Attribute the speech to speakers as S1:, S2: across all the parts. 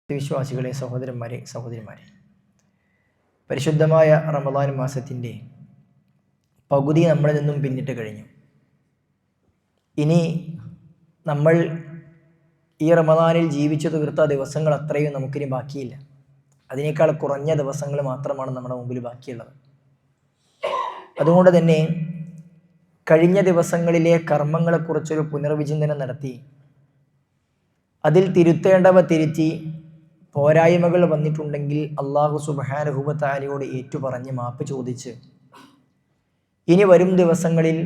S1: വിശ്വാസികളെ, സഹോദരന്മാരെ, സഹോദരിമാരെ, പരിശുദ്ധമായ റമദാൻ മാസത്തിൻ്റെ പകുതി നമ്മളിൽ നിന്നും പിന്നിട്ട് കഴിഞ്ഞു. ഇനി നമ്മൾ ഈ റമദാനിൽ ജീവിച്ചു തീർത്ത ദിവസങ്ങൾ അത്രയും നമുക്കിനി ബാക്കിയില്ല. അതിനേക്കാൾ കുറഞ്ഞ ദിവസങ്ങൾ മാത്രമാണ് നമ്മുടെ മുമ്പിൽ ബാക്കിയുള്ളത്. അതുകൊണ്ട് തന്നെ കഴിഞ്ഞ ദിവസങ്ങളിലെ കർമ്മങ്ങളെക്കുറിച്ചൊരു പുനർവിചിന്തനം നടത്തി അതിൽ തിരുത്തേണ്ടവ തിരുത്തി പോരായ്മകൾ വന്നിട്ടുണ്ടെങ്കിൽ അല്ലാഹു സുബ്ഹാനഹു വ തആലയോട് ഏറ്റുപറഞ്ഞ് മാപ്പ് ചോദിച്ച് ഇനി വരും ദിവസങ്ങളിൽ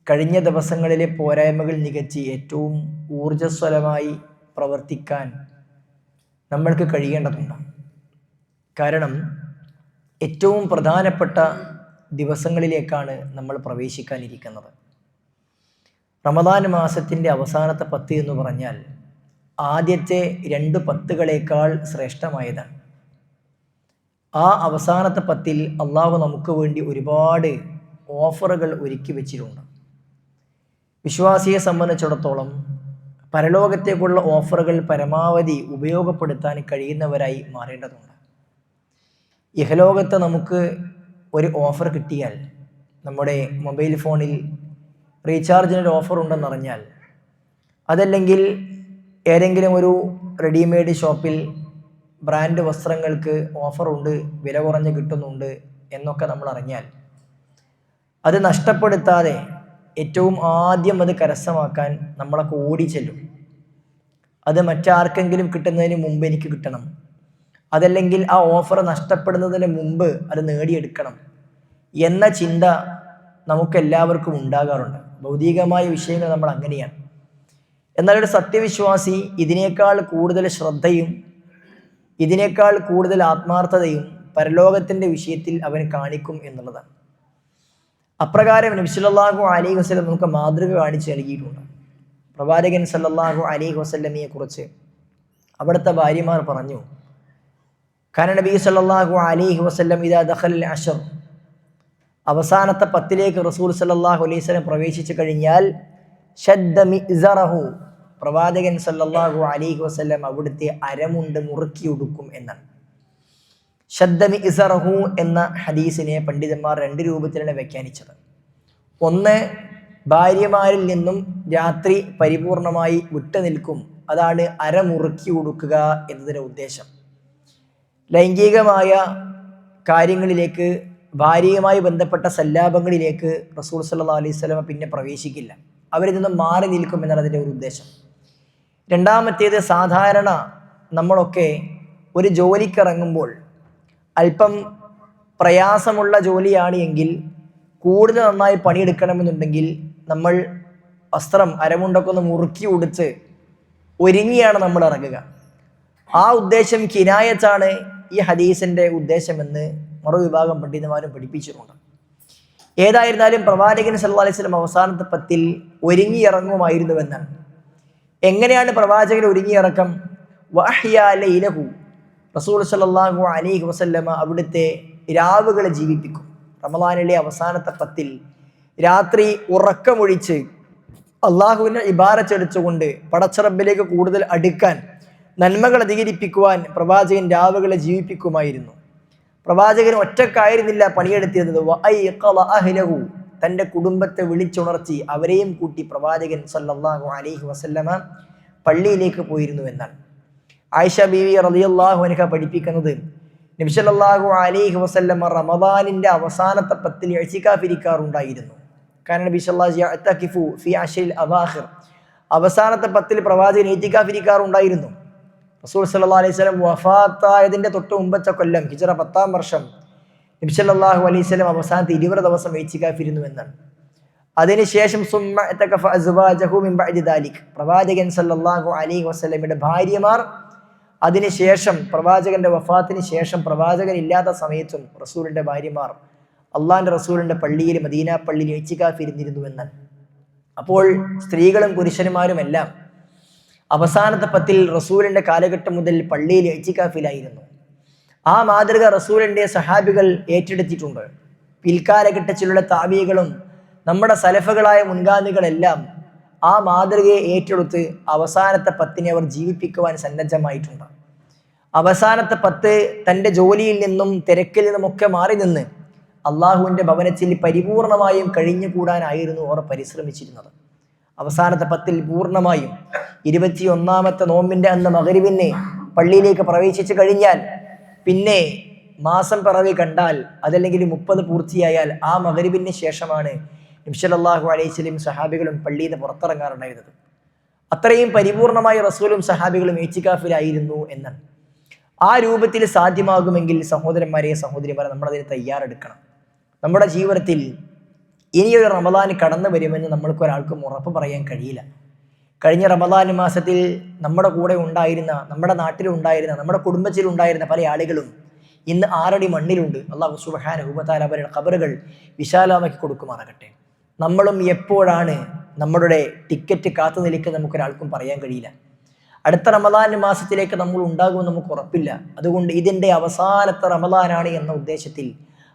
S1: കഴിഞ്ഞ ദിവസങ്ങളിലെ പോരായ്മകൾ നികത്തി ഏറ്റവും ഊർജ്ജസ്വലമായി പ്രവർത്തിക്കാൻ നമ്മൾക്ക് കഴിയേണ്ടതുണ്ട്. കാരണം ഏറ്റവും പ്രധാനപ്പെട്ട ദിവസങ്ങളിലേക്കാണ് നമ്മൾ പ്രവേശിക്കാനിരിക്കുന്നത്. റമദാൻ മാസത്തിൻ്റെ അവസാനത്തെ 10 എന്ന് പറഞ്ഞാൽ ആദ്യത്തെ 2 10കളേക്കാൾ ശ്രേഷ്ഠമായതാണ്. ആ അവസാനത്തെ 10ൽ അള്ളാഹു നമുക്ക് വേണ്ടി ഒരുപാട് ഓഫറുകൾ ഒരുക്കി വെച്ചിട്ടുണ്ട്. വിശ്വാസിയെ സംബന്ധിച്ചിടത്തോളം പരലോകത്തേക്കുള്ള ഓഫറുകൾ പരമാവധി ഉപയോഗപ്പെടുത്താൻ കഴിയുന്നവരായി മാറേണ്ടതുണ്ട്. ഇഹലോകത്ത് നമുക്ക് ഒരു ഓഫർ കിട്ടിയാൽ, നമ്മുടെ മൊബൈൽ ഫോണിൽ റീചാർജിനൊരു ഓഫർ ഉണ്ടെന്നറിഞ്ഞാൽ, അതല്ലെങ്കിൽ ഏതെങ്കിലും ഒരു റെഡിമെയ്ഡ് ഷോപ്പിൽ ബ്രാൻഡ് വസ്ത്രങ്ങൾക്ക് ഓഫറുണ്ട്, വില കുറഞ്ഞ് കിട്ടുന്നുണ്ട് എന്നൊക്കെ നമ്മൾ അറിഞ്ഞാൽ അത് നഷ്ടപ്പെടുത്താതെ ഏറ്റവും ആദ്യം അത് കരസ്ഥമാക്കാൻ നമ്മളൊക്കെ ഓടിച്ചെല്ലും. അത് മറ്റാർക്കെങ്കിലും കിട്ടുന്നതിന് മുമ്പ് എനിക്ക് കിട്ടണം, അതല്ലെങ്കിൽ ആ ഓഫർ നഷ്ടപ്പെടുന്നതിന് മുമ്പ് അത് നേടിയെടുക്കണം എന്ന ചിന്ത നമുക്കെല്ലാവർക്കും ഉണ്ടാകാറുണ്ട്. ഭൗതികമായ വിഷയങ്ങൾ നമ്മൾ അങ്ങനെയാണ്. എന്നാൽ ഒരു സത്യവിശ്വാസി ഇതിനേക്കാൾ കൂടുതൽ ശ്രദ്ധയും ഇതിനേക്കാൾ കൂടുതൽ ആത്മാർത്ഥതയും പരലോകത്തിൻ്റെ വിഷയത്തിൽ അവൻ കാണിക്കും എന്നുള്ളതാണ്. അപ്രകാരം നബി സല്ലല്ലാഹു അലൈഹി വസല്ലം നമുക്ക് മാതൃക കാണിച്ച് നൽകിയിട്ടുണ്ട്. പ്രവാചകൻ സല്ലല്ലാഹു അലൈഹി വസല്ലമയെ കുറിച്ച് അവിടുത്തെ ഭാര്യമാർ പറഞ്ഞു, കാന നബി സല്ലല്ലാഹു അലൈഹി വസല്ലം ഇദാ ദഖലൽ അശ്ർ, അവസാനത്തെ 10ലേക്ക് റസൂൽ സല്ലല്ലാഹു അലൈഹി വസല്ലം പ്രവേശിച്ചു കഴിഞ്ഞാൽ ശദ്ദ മിഅ്സറഹു, പ്രവാചകൻ സല്ലല്ലാഹു അലൈഹി വസല്ലം അവിടുത്തെ അരമുണ്ട് മുറുക്കി ഉടുക്കും എന്നാണ്. ശദ്ദ മിഅ്സറഹു എന്ന ഹദീസിനെ പണ്ഡിതന്മാർ 2 രൂപത്തിലാണ് വ്യാഖ്യാനിച്ചത്. ഒന്ന്, ഭാര്യമാരിൽ നിന്നും രാത്രി പരിപൂർണമായി വിട്ടു നിൽക്കും, അതാണ് അരമുറുക്കി ഉടുക്കുക എന്നതിൻ്റെ ഉദ്ദേശം. ലൈംഗികമായ കാര്യങ്ങളിലേക്ക്, ഭാര്യയുമായി ബന്ധപ്പെട്ട സല്ലാപങ്ങളിലേക്ക് റസൂൽ സല്ലല്ലാഹു അലൈഹി വസല്ലം പിന്നെ പ്രവേശിക്കില്ല, അവരിൽ നിന്നും മാറി നിൽക്കും എന്നാണ് അതിൻ്റെ ഒരു ഉദ്ദേശം. രണ്ടാമത്തേത്, സാധാരണ നമ്മളൊക്കെ ഒരു ജോലിക്കിറങ്ങുമ്പോൾ അല്പം പ്രയാസമുള്ള ജോലിയാണ് എങ്കിൽ, കൂടുതൽ നന്നായി പണിയെടുക്കണമെന്നുണ്ടെങ്കിൽ നമ്മൾ വസ്ത്രം അരമുണ്ടൊക്കെ ഒന്ന് മുറുക്കി ഉടുത്ത് ഒരുങ്ങിയാണ് നമ്മൾ ഇറങ്ങുക. ആ ഉദ്ദേശം കിനായത്താണ് ഈ ഹദീസിൻ്റെ ഉദ്ദേശമെന്ന് മറുവിഭാഗം പണ്ഡിതന്മാരും പഠിപ്പിച്ചിട്ടുണ്ട്. ഏതായിരുന്നാലും പ്രവാചകൻ സല്ലല്ലാഹു അലൈഹി വസല്ലം അവസാനത്തെ 10ൽ ഒരുങ്ങിയിറങ്ങുമായിരുന്നുവെന്നാണ്. എങ്ങനെയാണ് പ്രവാചകൻ ഒരുങ്ങിയിറക്കം? വഅഹ്യാ ലൈലഹു, റസൂൽ സല്ലല്ലാഹു അലൈഹി വസല്ലമ അവിടുത്തെ രാവുകളെ ജീവിപ്പിക്കും. റമദാനിലെ അവസാനത്തെ 10ൽ രാത്രി ഉറക്കമൊഴിച്ച് അള്ളാഹുവിനെ ഇബാദത്തെടുത്തുകൊണ്ട് പടച്ചറബിലേക്ക് കൂടുതൽ അടുക്കാൻ, നന്മകൾ അധികരിപ്പിക്കുവാൻ പ്രവാചകൻ രാവുകളെ ജീവിപ്പിക്കുമായിരുന്നു. പ്രവാചകൻ ഒറ്റക്കായിരുന്നില്ല പണിയെടുത്തിരുന്നത്. വഅയ്ഖള അഹ്ലഹു, തൻ്റെ കുടുംബത്തെ വിളിച്ചുണർത്തി അവരെയും കൂട്ടി പ്രവാചകൻ സല്ലല്ലാഹു അലൈഹി വസല്ലമ പള്ളിയിലേക്ക് പോയിരുന്നു എന്നാണ്. ആയിഷ ബീവി റളിയല്ലാഹു അൻഹ പഠിപ്പിക്കുന്നത്, നബി സല്ലല്ലാഹു അലൈഹി വസല്ലമ റമദാനിൻ്റെ അവസാനത്തെ 10ൽ ഇഅ്തികാഫ് ഇരിക്കാറുണ്ടായിരുന്നു. കാരണം നബി സല്ലല്ലാഹു അലൈഹി വസല്ലം യഅ്തകിഫു ഫി അശ്റിൽ അവാഖിർ, അവസാനത്തെ 10ൽ പ്രവാചകൻ ഇഅ്തികാഫ് ഇരിക്കാറുണ്ടായിരുന്നു. റസൂൽ സല്ലല്ലാഹു അലൈഹി വസല്ലം വഫാത്തായതിൻ്റെ തൊട്ട് മുമ്പത്തെ കൊല്ലം ഹിജ്റ 10-ാം വർഷം നബി സല്ലല്ലാഹു അലൈഹി വസല്ലം അവസാനത്തെ 20 ദിവസം ഇഅ്തികാഫ് ഇരുന്നു എന്നാണ്. അതിനുശേഷം സുമ്മ ഇഅ്തകഫ അസ്വാജഹു മിൻ ബഅദി ദാലിക്, പ്രവാചകൻ സല്ലല്ലാഹു അലൈഹി വസല്ലമയുടെ ഭാര്യമാർ അതിനുശേഷം പ്രവാചകന്റെ വഫാത്തിന് ശേഷം പ്രവാചകൻ ഇല്ലാത്ത സമയത്തും റസൂലിൻ്റെ ഭാര്യമാർ അള്ളാഹിൻ്റെ റസൂലിൻ്റെ പള്ളിയിൽ, മദീന പള്ളിയിൽ ഇഅ്തികാഫ് ഇരുന്നിരുന്നു എന്നാണ്. അപ്പോൾ സ്ത്രീകളും പുരുഷന്മാരുമെല്ലാം അവസാനത്തെ 10ൽ റസൂലിൻ്റെ കാലഘട്ടം മുതൽ പള്ളിയിൽ ഇഅ്തികാഫിലായിരുന്നു. ആ മാതൃക റസൂലിൻ്റെ സഹാബികൾ ഏറ്റെടുത്തിട്ടുണ്ട്. പിൽക്കാലഘട്ടത്തിലുള്ള താബിഈകളും നമ്മുടെ സലഫുകളായ മുൻഗാമികളെല്ലാം ആ മാതൃകയെ ഏറ്റെടുത്ത് അവസാനത്തെ 10നെ അവർ ജീവിപ്പിക്കുവാൻ സന്നദ്ധമായിട്ടുണ്ട്. അവസാനത്തെ 10 തൻ്റെ ജോലിയിൽ നിന്നും തിരക്കിൽ നിന്നുമൊക്കെ മാറി നിന്ന് അള്ളാഹുവിൻ്റെ ഭവനത്തിൽ പരിപൂർണമായും കഴിഞ്ഞുകൂടാനായിരുന്നു അവർ പരിശ്രമിച്ചിരുന്നത്. അവസാനത്തെ 10 പൂർണ്ണമായും 21-ാമത്തെ നോമ്പിൻ്റെ അന്ന് മഗ്‌രിബിന് പള്ളിയിലേക്ക് പ്രവേശിച്ചു കഴിഞ്ഞാൽ പിന്നെ മാസം പിറവി കണ്ടാൽ അതല്ലെങ്കിൽ 30 പൂർത്തിയായാൽ ആ മഗ്‌രിബിന് ശേഷമാണ് നബി സല്ലല്ലാഹു അലൈഹി വസല്ലം സഹാബികളും പള്ളിയിൽ നിന്ന് പുറത്തിറങ്ങാറുണ്ടായിരുന്നത്. അത്രയും പരിപൂർണമായി റസൂലും സഹാബികളും ഇഅ്തികാഫിലായിരുന്നു എന്നാണ്. ആ രൂപത്തിൽ സാധ്യമാകുമെങ്കിൽ സഹോദരന്മാരെ സഹോദരിമാരെ നമ്മളതിന് തയ്യാറെടുക്കണം. നമ്മുടെ ജീവിതത്തിൽ ഇനിയൊരു റമദാൻ കടന്നു വരുമെന്ന് നമ്മൾക്ക് ഒരാൾക്കും ഉറപ്പ് പറയാൻ കഴിയില്ല. കഴിഞ്ഞ റമദാൻ മാസത്തിൽ നമ്മുടെ കൂടെ ഉണ്ടായിരുന്ന, നമ്മുടെ നാട്ടിലുണ്ടായിരുന്ന, നമ്മുടെ കുടുംബത്തിലുണ്ടായിരുന്ന പല ആളുകളും ഇന്ന് 6 അടി മണ്ണിലുണ്ട്. അല്ലാഹു സുബ്ഹാനഹു വ തആല അവരുടെ ഖബറുകൾ വിശാലമാക്കി കൊടുക്കുമാറാകട്ടെ. നമ്മളും എപ്പോഴാണ് നമ്മളുടെ ടിക്കറ്റ് കാത്തു നിൽക്കുന്നത് നമുക്കൊരാൾക്കും പറയാൻ കഴിയില്ല. അടുത്ത റമദാൻ മാസത്തിലേക്ക് നമ്മൾ ഉണ്ടാകുമെന്ന് നമുക്ക് ഉറപ്പില്ല. അതുകൊണ്ട് ഇതിൻ്റെ അവസാനത്തെ റമദാനാണ് എന്ന ഉദ്ദേശത്തിൽ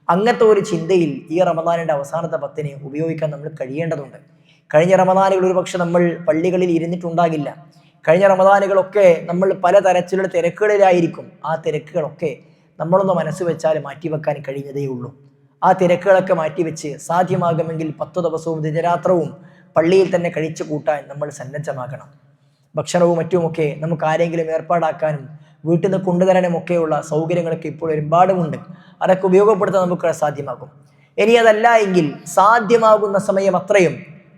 S1: അങ്ങനത്തെ ഒരു ചിന്തയിൽ ഈ റമദാനിൻ്റെ അവസാനത്തെ 10 ഉപയോഗിക്കാൻ നമ്മൾ കഴിയേണ്ടതുണ്ട്. കഴിഞ്ഞ റമദാനുകൾ ഒരുപക്ഷെ നമ്മൾ പള്ളികളിൽ ഇരുന്നിട്ടുണ്ടാകില്ല. കഴിഞ്ഞ റമദാനുകളൊക്കെ നമ്മൾ പല തരത്തിലുള്ള തിരക്കുകളിലായിരിക്കും. ആ തിരക്കുകളൊക്കെ നമ്മളൊന്ന് മനസ്സ് വെച്ചാൽ മാറ്റിവെക്കാൻ കഴിയുന്നതേ ഉള്ളൂ. ആ തിരക്കുകളൊക്കെ മാറ്റിവെച്ച് സാധ്യമാകുമെങ്കിൽ 10 ദിവസവും ദിനരാത്രവും പള്ളിയിൽ തന്നെ കഴിച്ചു കൂട്ടാൻ നമ്മൾ സന്നദ്ധമാകണം. ഭക്ഷണവും മറ്റുമൊക്കെ നമുക്ക് ആരെങ്കിലും ഏർപ്പാടാക്കാനും വീട്ടിൽ നിന്ന് കൊണ്ടുതരാനും ഒക്കെയുള്ള സൗകര്യങ്ങളൊക്കെ ഇപ്പോൾ ഒരുപാടുമുണ്ട്. അതൊക്കെ ഉപയോഗപ്പെടുത്താൻ നമുക്ക് സാധ്യമാകും. ഇനി അതല്ല എങ്കിൽ സാധ്യമാകുന്ന സമയം അത്രയും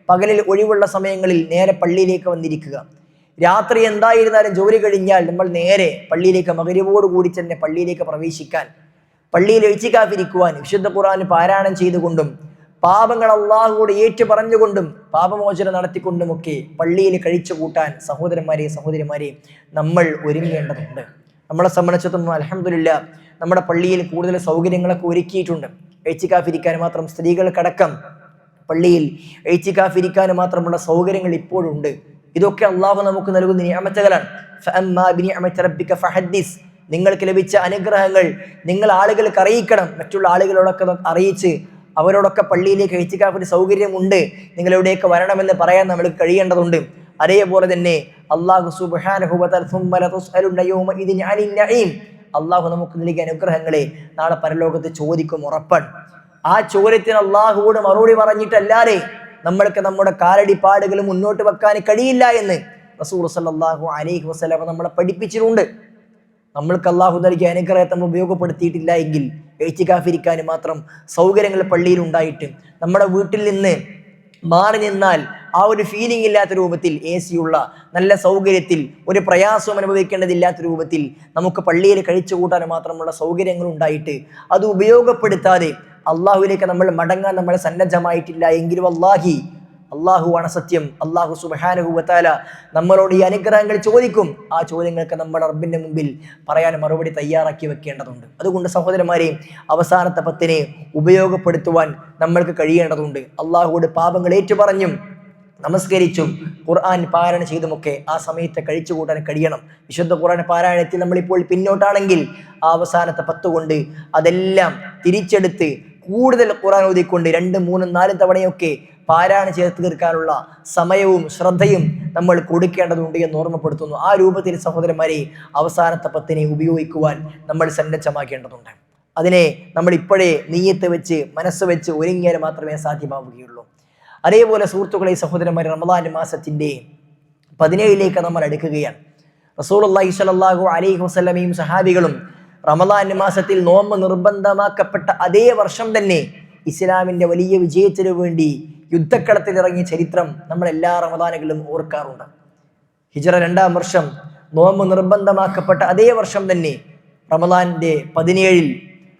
S1: പകലിൽ ഒഴിവുള്ള സമയങ്ങളിൽ നേരെ പള്ളിയിലേക്ക് വന്നിരിക്കുക. രാത്രി എന്തായിരുന്നാലും ജോലി കഴിഞ്ഞാൽ നമ്മൾ നേരെ പള്ളിയിലേക്ക് മഗ്‌രിബോട് കൂടി തന്നെ പള്ളിയിലേക്ക് പ്രവേശിക്കാൻ, പള്ളിയിൽ ഇഅ്തികാഫിരിക്കുവാൻ, വിശുദ്ധ ഖുർആൻ പാരായണം ചെയ്തുകൊണ്ടും പാപങ്ങൾ അള്ളാഹുവോട് ഏറ്റു പറഞ്ഞുകൊണ്ടും പാപമോചനം നടത്തിക്കൊണ്ടുമൊക്കെ പള്ളിയിൽ കഴിച്ചു കൂട്ടാൻ സഹോദരന്മാരെ സഹോദരിമാരെ നമ്മൾ ഒരുങ്ങേണ്ടതുണ്ട്. നമ്മളെ സംബന്ധിച്ചിടത്തോളം അൽഹംദുലില്ലാഹ് നമ്മുടെ പള്ളിയിൽ കൂടുതൽ സൗകര്യങ്ങളൊക്കെ ഒരുക്കിയിട്ടുണ്ട്. ഇഅ്തികാഫിരിക്കാൻ മാത്രം സ്ത്രീകൾക്കടക്കം പള്ളിയിൽ ഇഅ്തികാഫിരിക്കാൻ മാത്രമുള്ള സൗകര്യങ്ങൾ ഇപ്പോഴുണ്ട്. ഇതൊക്കെ അള്ളാഹു നമുക്ക് നൽകുന്ന നിഅമത്തുകളാണ്. ഫഅമ്മാ ബിനിഅമതി റബ്ബിക ഫഹദ്ദിസ്. നിങ്ങൾക്ക് ലഭിച്ച അനുഗ്രഹങ്ങൾ നിങ്ങൾ ആളുകൾക്ക് അറിയിക്കണം. മറ്റുള്ള ആളുകളോടൊക്കെ അറിയിച്ച് അവരോടൊക്കെ പള്ളിയിലേക്ക് ഇഅ്തികാഫിന് സൗകര്യമുണ്ട്, നിങ്ങളെവിടെയൊക്കെ വരണമെന്ന് പറയാൻ നമ്മൾക്ക് കഴിയേണ്ടതുണ്ട്. അതേപോലെ തന്നെ അല്ലാഹു സുബ്ഹാനഹു വ തആല സുമ്മ ലതുസ്അലുന്ന യൗമഇദിൻ അനിൻ നഈം. അല്ലാഹു നമുക്ക് നൽകിയ അനുഗ്രഹങ്ങളെ നാളെ പരലോകത്ത് ചോദിക്കും, ഉറപ്പാണ്. ആ ചോദ്യത്തിന് അല്ലാഹുവോട് മറുപടി പറഞ്ഞിട്ടല്ലാതെ നമ്മൾക്ക് നമ്മുടെ കാലടിപ്പാടുകൾ മുന്നോട്ട് വെക്കാൻ കഴിയില്ല എന്ന് റസൂൽ സല്ലല്ലാഹു അലൈഹി വസല്ലം നമ്മളെ പഠിപ്പിച്ചിട്ടുണ്ട്. നമ്മൾക്ക് അല്ലാഹു നൽകിയ അനുഗ്രഹത്തെ നമ്മൾ ഉപയോഗപ്പെടുത്തിയിട്ടില്ല എങ്കിൽ ഇഅ്തികാഫിരിക്കാൻ മാത്രം സൗകര്യങ്ങൾ പള്ളിയിൽ ഉണ്ടായിട്ട് നമ്മുടെ വീട്ടിൽ നിന്ന് മാറി നിന്നാൽ ആ ഒരു ഫീലിംഗ് ഇല്ലാത്ത രൂപത്തിൽ AC ഉള്ള നല്ല സൗകര്യത്തിൽ ഒരു പ്രയാസവും അനുഭവിക്കേണ്ടതില്ലാത്ത രൂപത്തിൽ നമുക്ക് പള്ളിയിൽ കഴിച്ചു കൂട്ടാൻ മാത്രമുള്ള സൗകര്യങ്ങൾ ഉണ്ടായിട്ട് അത് ഉപയോഗപ്പെടുത്താതെ അള്ളാഹുവിലേക്ക് നമ്മൾ മടങ്ങാൻ നമ്മൾ സന്നദ്ധമായിട്ടില്ല എങ്കിൽ വല്ലാഹി അള്ളാഹുവാണ് സത്യം. അള്ളാഹു സുബ്ഹാനഹു വ തആല നമ്മളോട് ഈ അനുഗ്രഹങ്ങൾ ചോദിക്കും. ആ ചോദ്യങ്ങൾക്ക് നമ്മുടെ റബ്ബിന്റെ മുമ്പിൽ പറയാൻ മറുപടി തയ്യാറാക്കി വെക്കേണ്ടതുണ്ട്. അതുകൊണ്ട് സഹോദരന്മാരെ അവസാനത്തെ 10 ഉപയോഗപ്പെടുത്തുവാൻ നമ്മൾക്ക് കഴിയേണ്ടതുണ്ട്. അള്ളാഹുവോട് പാപങ്ങൾ ഏറ്റുപറഞ്ഞും നമസ്കരിച്ചും ഖുർആൻ പാരായണം ചെയ്തുമൊക്കെ ആ സമയത്ത് കഴിച്ചു കൂട്ടാൻ കഴിയണം. വിശുദ്ധ ഖുർആൻ പാരായണത്തിൽ നമ്മളിപ്പോൾ പിന്നോട്ടാണെങ്കിൽ ആ അവസാനത്തെ 10 കൊണ്ട് അതെല്ലാം തിരിച്ചെടുത്ത് കൂടുതൽ ഖുർആൻ ഓതിക്കൊണ്ട് 2, 3, 4 തവണയൊക്കെ പാരായണം ചെയ്ത് തീർക്കാനുള്ള സമയവും ശ്രദ്ധയും നമ്മൾ കൊടുക്കേണ്ടതുണ്ട് എന്ന് ഓർമ്മപ്പെടുത്തുന്നു. ആ രൂപത്തിൽ സഹോദരന്മാരെ അവസാനത്തെ 10 ഉപയോഗിക്കുവാൻ നമ്മൾ സന്നദ്ധമാക്കേണ്ടതുണ്ട്. അതിനെ നമ്മൾ ഇപ്പോഴേ നിയ്യത്ത് വെച്ച് മനസ്സ് വെച്ച് ഒരുങ്ങിയാൽ മാത്രമേ സാധ്യമാവുകയുള്ളൂ. അതേപോലെ സുഹൃത്തുക്കളെ സഹോദരന്മാരെ റമദാൻ മാസത്തിൻ്റെ 17ലേക്ക് നമ്മൾ അടുക്കുകയാണ്. റസൂലുള്ളാഹി സ്വല്ലല്ലാഹു അലൈഹി വസല്ലമയും സഹാബികളും റമദാൻ മാസത്തിൽ നോമ്പ് നിർബന്ധമാക്കപ്പെട്ട അതേ വർഷം തന്നെ ഇസ്ലാമിൻ്റെ വലിയ വിജയത്തിനു വേണ്ടി യുദ്ധക്കളത്തിലിറങ്ങിയ ചരിത്രം നമ്മൾ എല്ലാ റമദാനുകളിലും ഓർക്കാറുണ്ട്. ഹിജ്റ 2-ാം വർഷം നോമ്പ് നിർബന്ധമാക്കപ്പെട്ട അതേ വർഷം തന്നെ റമദാനിൻ്റെ 17-ൽ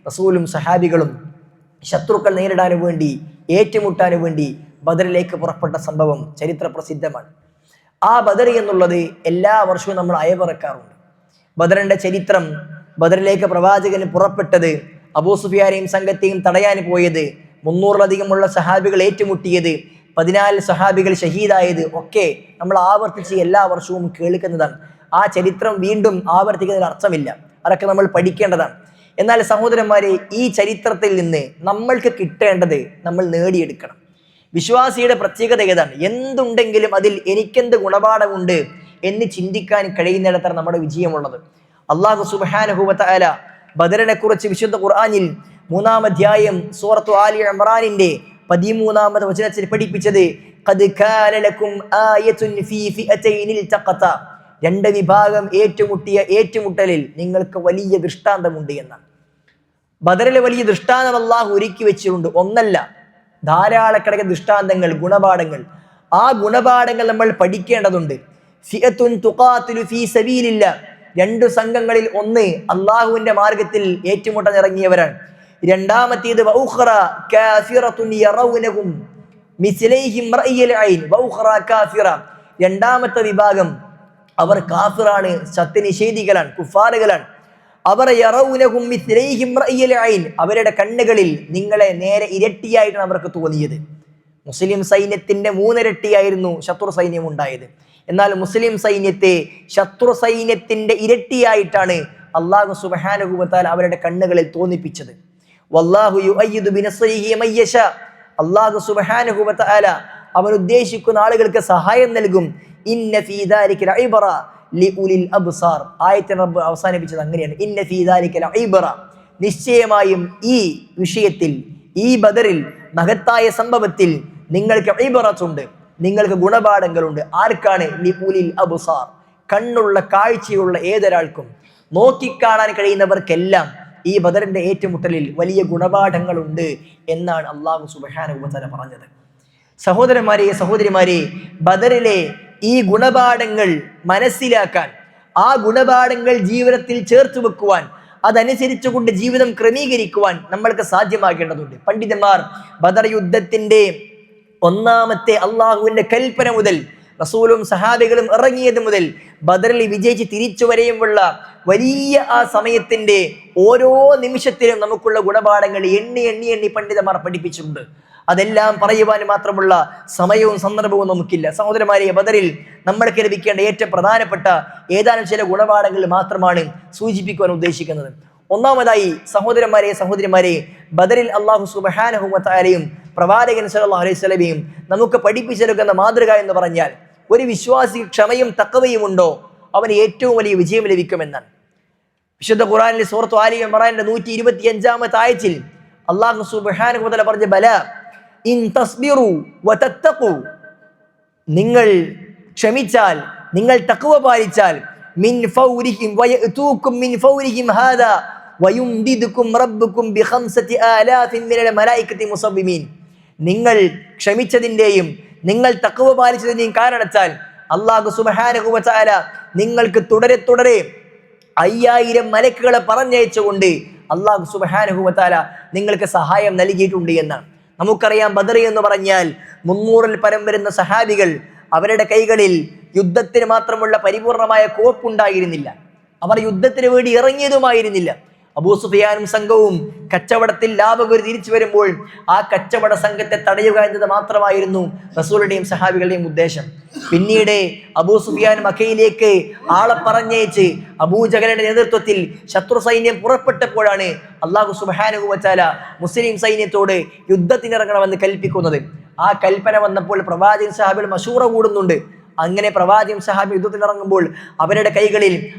S1: റസൂലും സഹാബികളും ശത്രുക്കൾ നേരിടാൻ വേണ്ടി ഏറ്റുമുട്ടാൻ വേണ്ടി ബദറിലേക്ക് പുറപ്പെട്ട സംഭവം ചരിത്ര പ്രസിദ്ധമാണ്. ആ ബദർ എന്നുള്ളത് എല്ലാ വർഷവും നമ്മൾ അയവിറക്കാറുണ്ട്. ബദറിൻ്റെ ചരിത്രം, ബദറിലേക്ക് പ്രവാചകൻ പുറപ്പെട്ടത്, അബൂ സുഫിയാനെയും സംഘത്തെയും തടയാൻ പോയത്, 300-ലധികമുള്ള സഹാബികൾ ഏറ്റുമുട്ടിയത്, 14 സഹാബികൾ ഷഹീദായത് ഒക്കെ നമ്മൾ ആവർത്തിച്ച് എല്ലാ വർഷവും കേൾക്കുന്നതാണ്. ആ ചരിത്രം വീണ്ടും ആവർത്തിക്കുന്നതിന് അർത്ഥമില്ല. അതൊക്കെ നമ്മൾ പഠിക്കേണ്ടതാണ്. എന്നാൽ സഹോദരന്മാരെ, ഈ ചരിത്രത്തിൽ നിന്ന് നമ്മൾക്ക് കിട്ടേണ്ടത് നമ്മൾ നേടിയെടുക്കണം. വിശ്വാസിയുടെ പ്രത്യേകത ഏതാണ്? എന്തുണ്ടെങ്കിലും അതിൽ എനിക്കെന്ത് ഗുണപാഠമുണ്ട് എന്ന് ചിന്തിക്കാൻ കഴിയുന്നിടത്താണ് നമ്മുടെ വിജയമുള്ളത്. അല്ലാഹു സുബ്ഹാനഹു വ തആല ബദറിനെ കുറിച്ച് വിശുദ്ധ ഖുർആനിൽ 3-ാം അധ്യായം സൂറത്തു ആലി ഇംറാനിന്റെ 13-ാമത്തെ വചനത്തിൽ പഠിപ്പിച്ചത് ഖദ് കാന ലക്കും ആയത്തുൻ ഫീ ഫിഅതൈനിൽ തഖത, രണ്ട് വിഭാഗം ഏറ്റുമുട്ടിയ ഏറ്റുമുട്ടലിൽ നിങ്ങൾക്ക് വലിയ ദൃഷ്ടാന്തമുണ്ട് എന്നാണ്. ബദറിലെ വലിയ ദൃഷ്ടാന്തം അല്ലാഹു ഒരുക്കി വെച്ചിട്ടുണ്ട്. ഒന്നല്ല, ധാരാളക്കണക്കിന് ദൃഷ്ടാന്തങ്ങൾ, ഗുണപാഠങ്ങൾ. ആ ഗുണപാഠങ്ങൾ നമ്മൾ പഠിക്കേണ്ടതുണ്ട്. ഫിഅത്തുൻ തുഖാതിലു ഫീ സബീലില്ലാഹ്, രണ്ടു സംഘങ്ങളിൽ ഒന്ന് അള്ളാഹുവിന്റെ മാർഗത്തിൽ ഏറ്റുമുട്ടാൻ ഇറങ്ങിയവരാണ്. രണ്ടാമത്തേത് വഉഖറ കാഫിറത്തുൻ യറൗനഹും മിസ്ലൈഹിം റഅയൽ ഐൻ വഉഖറ കാഫിറ, രണ്ടാമത്തെ വിഭാഗം അവർ കാഫിറാണ്, സത്യനിഷേധികളാണ്, കുഫാറുകളാണ്. അവർ യറൗനഹും മിസ്ലൈഹിം റഅയൽ ഐൻ, അവരുടെ കണ്ണുകളിൽ നിങ്ങളെ നേരെ ഇരട്ടിയായിട്ടാണ് അവർക്ക് തോന്നിയത്. മുസ്ലിം സൈന്യത്തിന്റെ 3 ഇരട്ടിയായിരുന്നു ശത്രു സൈന്യം ഉണ്ടായത്. എന്നാൽ മുസ്ലിം സൈന്യത്തെ ശത്രു സൈന്യത്തിന്റെ ഇരട്ടിയായിട്ടാണ് അല്ലാഹു സുബ്ഹാനഹു വ തആല അവരുടെ കണ്ണുകളിൽ തോന്നിപ്പിച്ചത്. വല്ലാഹു യുഅയ്യിദു ബിനസ്രിഹി മൻ യശാ, അല്ലാഹു സുബ്ഹാനഹു വ തആല അവൻ ഉദ്ദേശിക്കുന്ന ആളുകൾക്ക് സഹായം നൽകും. ഇന്ന ഫീ ദാലിക ലഇബ്റ ലിഉലിൽ അബ്സാർ, ആയത്ത് റബ്ബ് അവസാനിപ്പിച്ചത് അങ്ങനെയാണ്. ഇന്ന ഫീ ദാലിക ലഇബ്റ, നിശ്ചയമായും ഈ വിഷയത്തിൽ, ഈ ബദറിൽ, മഹത്തായ സംഭവത്തിൽ നിങ്ങൾക്ക് ഇബ്റത്തുണ്ട്, നിങ്ങൾക്ക് ഗുണപാഠങ്ങളുണ്ട്. ആർക്കാണ്? ലിഉലിൽ അബ്സാർ, കണ്ണുള്ള കാഴ്ചയുള്ള ഏതൊരാൾക്കും, നോക്കിക്കാണാൻ കഴിയുന്നവർക്കെല്ലാം ഈ ബദറിന്റെ ഏറ്റുമുട്ടലിൽ വലിയ ഗുണപാഠങ്ങളുണ്ട് എന്നാണ് അല്ലാഹു സുബ്ഹാനഹു വ തആല പറഞ്ഞത്. സഹോദരന്മാരെ, സഹോദരിമാരെ, ബദറിലെ ഈ ഗുണപാഠങ്ങൾ മനസ്സിലാക്കാൻ, ആ ഗുണപാഠങ്ങൾ ജീവിതത്തിൽ ചേർത്ത് വെക്കുവാൻ, അതനുസരിച്ചുകൊണ്ട് ജീവിതം ക്രമീകരിക്കുവാൻ നമ്മൾക്ക് സാധ്യമാകേണ്ടതുണ്ട്. പണ്ഡിതന്മാർ ബദർ യുദ്ധത്തിന്റെ 1-ാമത്തെ അള്ളാഹുവിന്റെ കൽപ്പന മുതൽ, റസൂലും സഹാബികളും ഇറങ്ങിയത് മുതൽ ബദറിൽ വിജയിച്ച് തിരിച്ചു വരെയുമുള്ള വലിയ ആ സമയത്തിന്റെ ഓരോ നിമിഷത്തിലും നമുക്കുള്ള ഗുണപാഠങ്ങൾ എണ്ണി എണ്ണി എണ്ണി പണ്ഡിതന്മാർ പഠിപ്പിച്ചിട്ടുണ്ട്. അതെല്ലാം പറയുവാൻ മാത്രമുള്ള സമയവും സന്ദർഭവും നമുക്കില്ല. സഹോദരന്മാരെ, ബദറിൽ നമ്മൾക്ക് ലഭിക്കേണ്ട ഏറ്റവും പ്രധാനപ്പെട്ട ഏതാനും ചില ഗുണപാഠങ്ങൾ മാത്രമാണ് സൂചിപ്പിക്കുവാൻ ഉദ്ദേശിക്കുന്നത്. ഒന്നാമതായി സഹോദരന്മാരെ, സഹോദരിമാരെ, ബദറിൽ അല്ലാഹു സുബ്ഹാനഹു വ തആലയും പ്രവാചകൻ സല്ലല്ലാഹു അലൈഹി വസല്ലമയും നമുക്ക് പഠിപ്പിച്ചെടുക്കുന്ന മാതൃക എന്ന് പറഞ്ഞാൽ, ഒരു വിശ്വാസി ക്ഷമയും തഖ്വയും ഉണ്ടോ അവന് ഏറ്റവും വലിയ വിജയം ലഭിക്കുമെന്നാണ്. വിശുദ്ധ ഖുർആനിലെ സൂറത്തു ആലി ഇംറാനിന്റെ 125-ാമത്തെ ആയത്തിൽ അല്ലാഹു സുബ്ഹാനഹു വ തആല പറഞ്ഞ ബല ഇൻ തസ്ബിറു വതത്തഖു, നിങ്ങൾ ക്ഷമിച്ചാൽ, നിങ്ങൾ തഖ്വ പാലിച്ചാൽ, മിൻ ഫൗരിഹിം വയഅതൂകും മിൻ ഫൗരിഹിം ഹാദാ വയുംദിദുകും റബ്ബുകും ബിഖംസതി ആലാഫിൻ മിനൽ മലായികതി മുസവ്വിമീൻ, നിങ്ങൾ ക്ഷമിച്ചതിന്റെയും നിങ്ങൾ തഖ്വ പാലിച്ചതിന്റെയും കാരണത്താൽ അല്ലാഹു സുബ്ഹാനഹു വ തആല നിങ്ങൾക്ക് തുടരെ തുടരെ 5000 മലക്കുകളെ പറഞ്ഞയച്ചുകൊണ്ട് അല്ലാഹു സുബ്ഹാനഹു വ തആല നിങ്ങൾക്ക് സഹായം നൽകിയിട്ടുണ്ട് എന്നാണ്. നമുക്കറിയാം, ബദർ എന്ന് പറഞ്ഞാൽ 300-ൽ പരം വരുന്ന സഹാബികൾ, അവരുടെ കൈകളിൽ യുദ്ധത്തിന് മാത്രമുള്ള പരിപൂർണമായ കോപ്പുണ്ടായിരുന്നില്ല. അവർ യുദ്ധത്തിന് വേണ്ടി ഇറങ്ങിയതുമായിരുന്നില്ല. അബൂ സുഫിയാനും സംഘവും കച്ചവടത്തിൽ ലാഭകരി തിരിച്ചു വരുമ്പോൾ ആ കച്ചവട സംഘത്തെ തടയുക എന്നത് മാത്രമായിരുന്നു റസൂലുടെയും സഹാബികളുടെയും ഉദ്ദേശം. പിന്നീട് അബൂ സുഫിയാൻ മക്കയിലേക്ക് ആളെ പറഞ്ഞയച്ച് അബൂജഹലിന്റെ നേതൃത്വത്തിൽ ശത്രു സൈന്യം പുറപ്പെട്ടപ്പോഴാണ് അല്ലാഹു സുബ്ഹാനഹു വ തആല മുസ്ലിം സൈന്യത്തോട് യുദ്ധത്തിനിറങ്ങണമെന്ന് കൽപ്പിക്കുന്നത്. ആ കൽപ്പന വന്നപ്പോൾ പ്രവാചകൻ സഹാബികൾ മശൂറ കൂടുന്നുണ്ട്. അങ്ങനെ പ്രവാചകൻ സഹാബി യുദ്ധത്തിനിറങ്ങുമ്പോൾ അവരുടെ കൈകളിൽ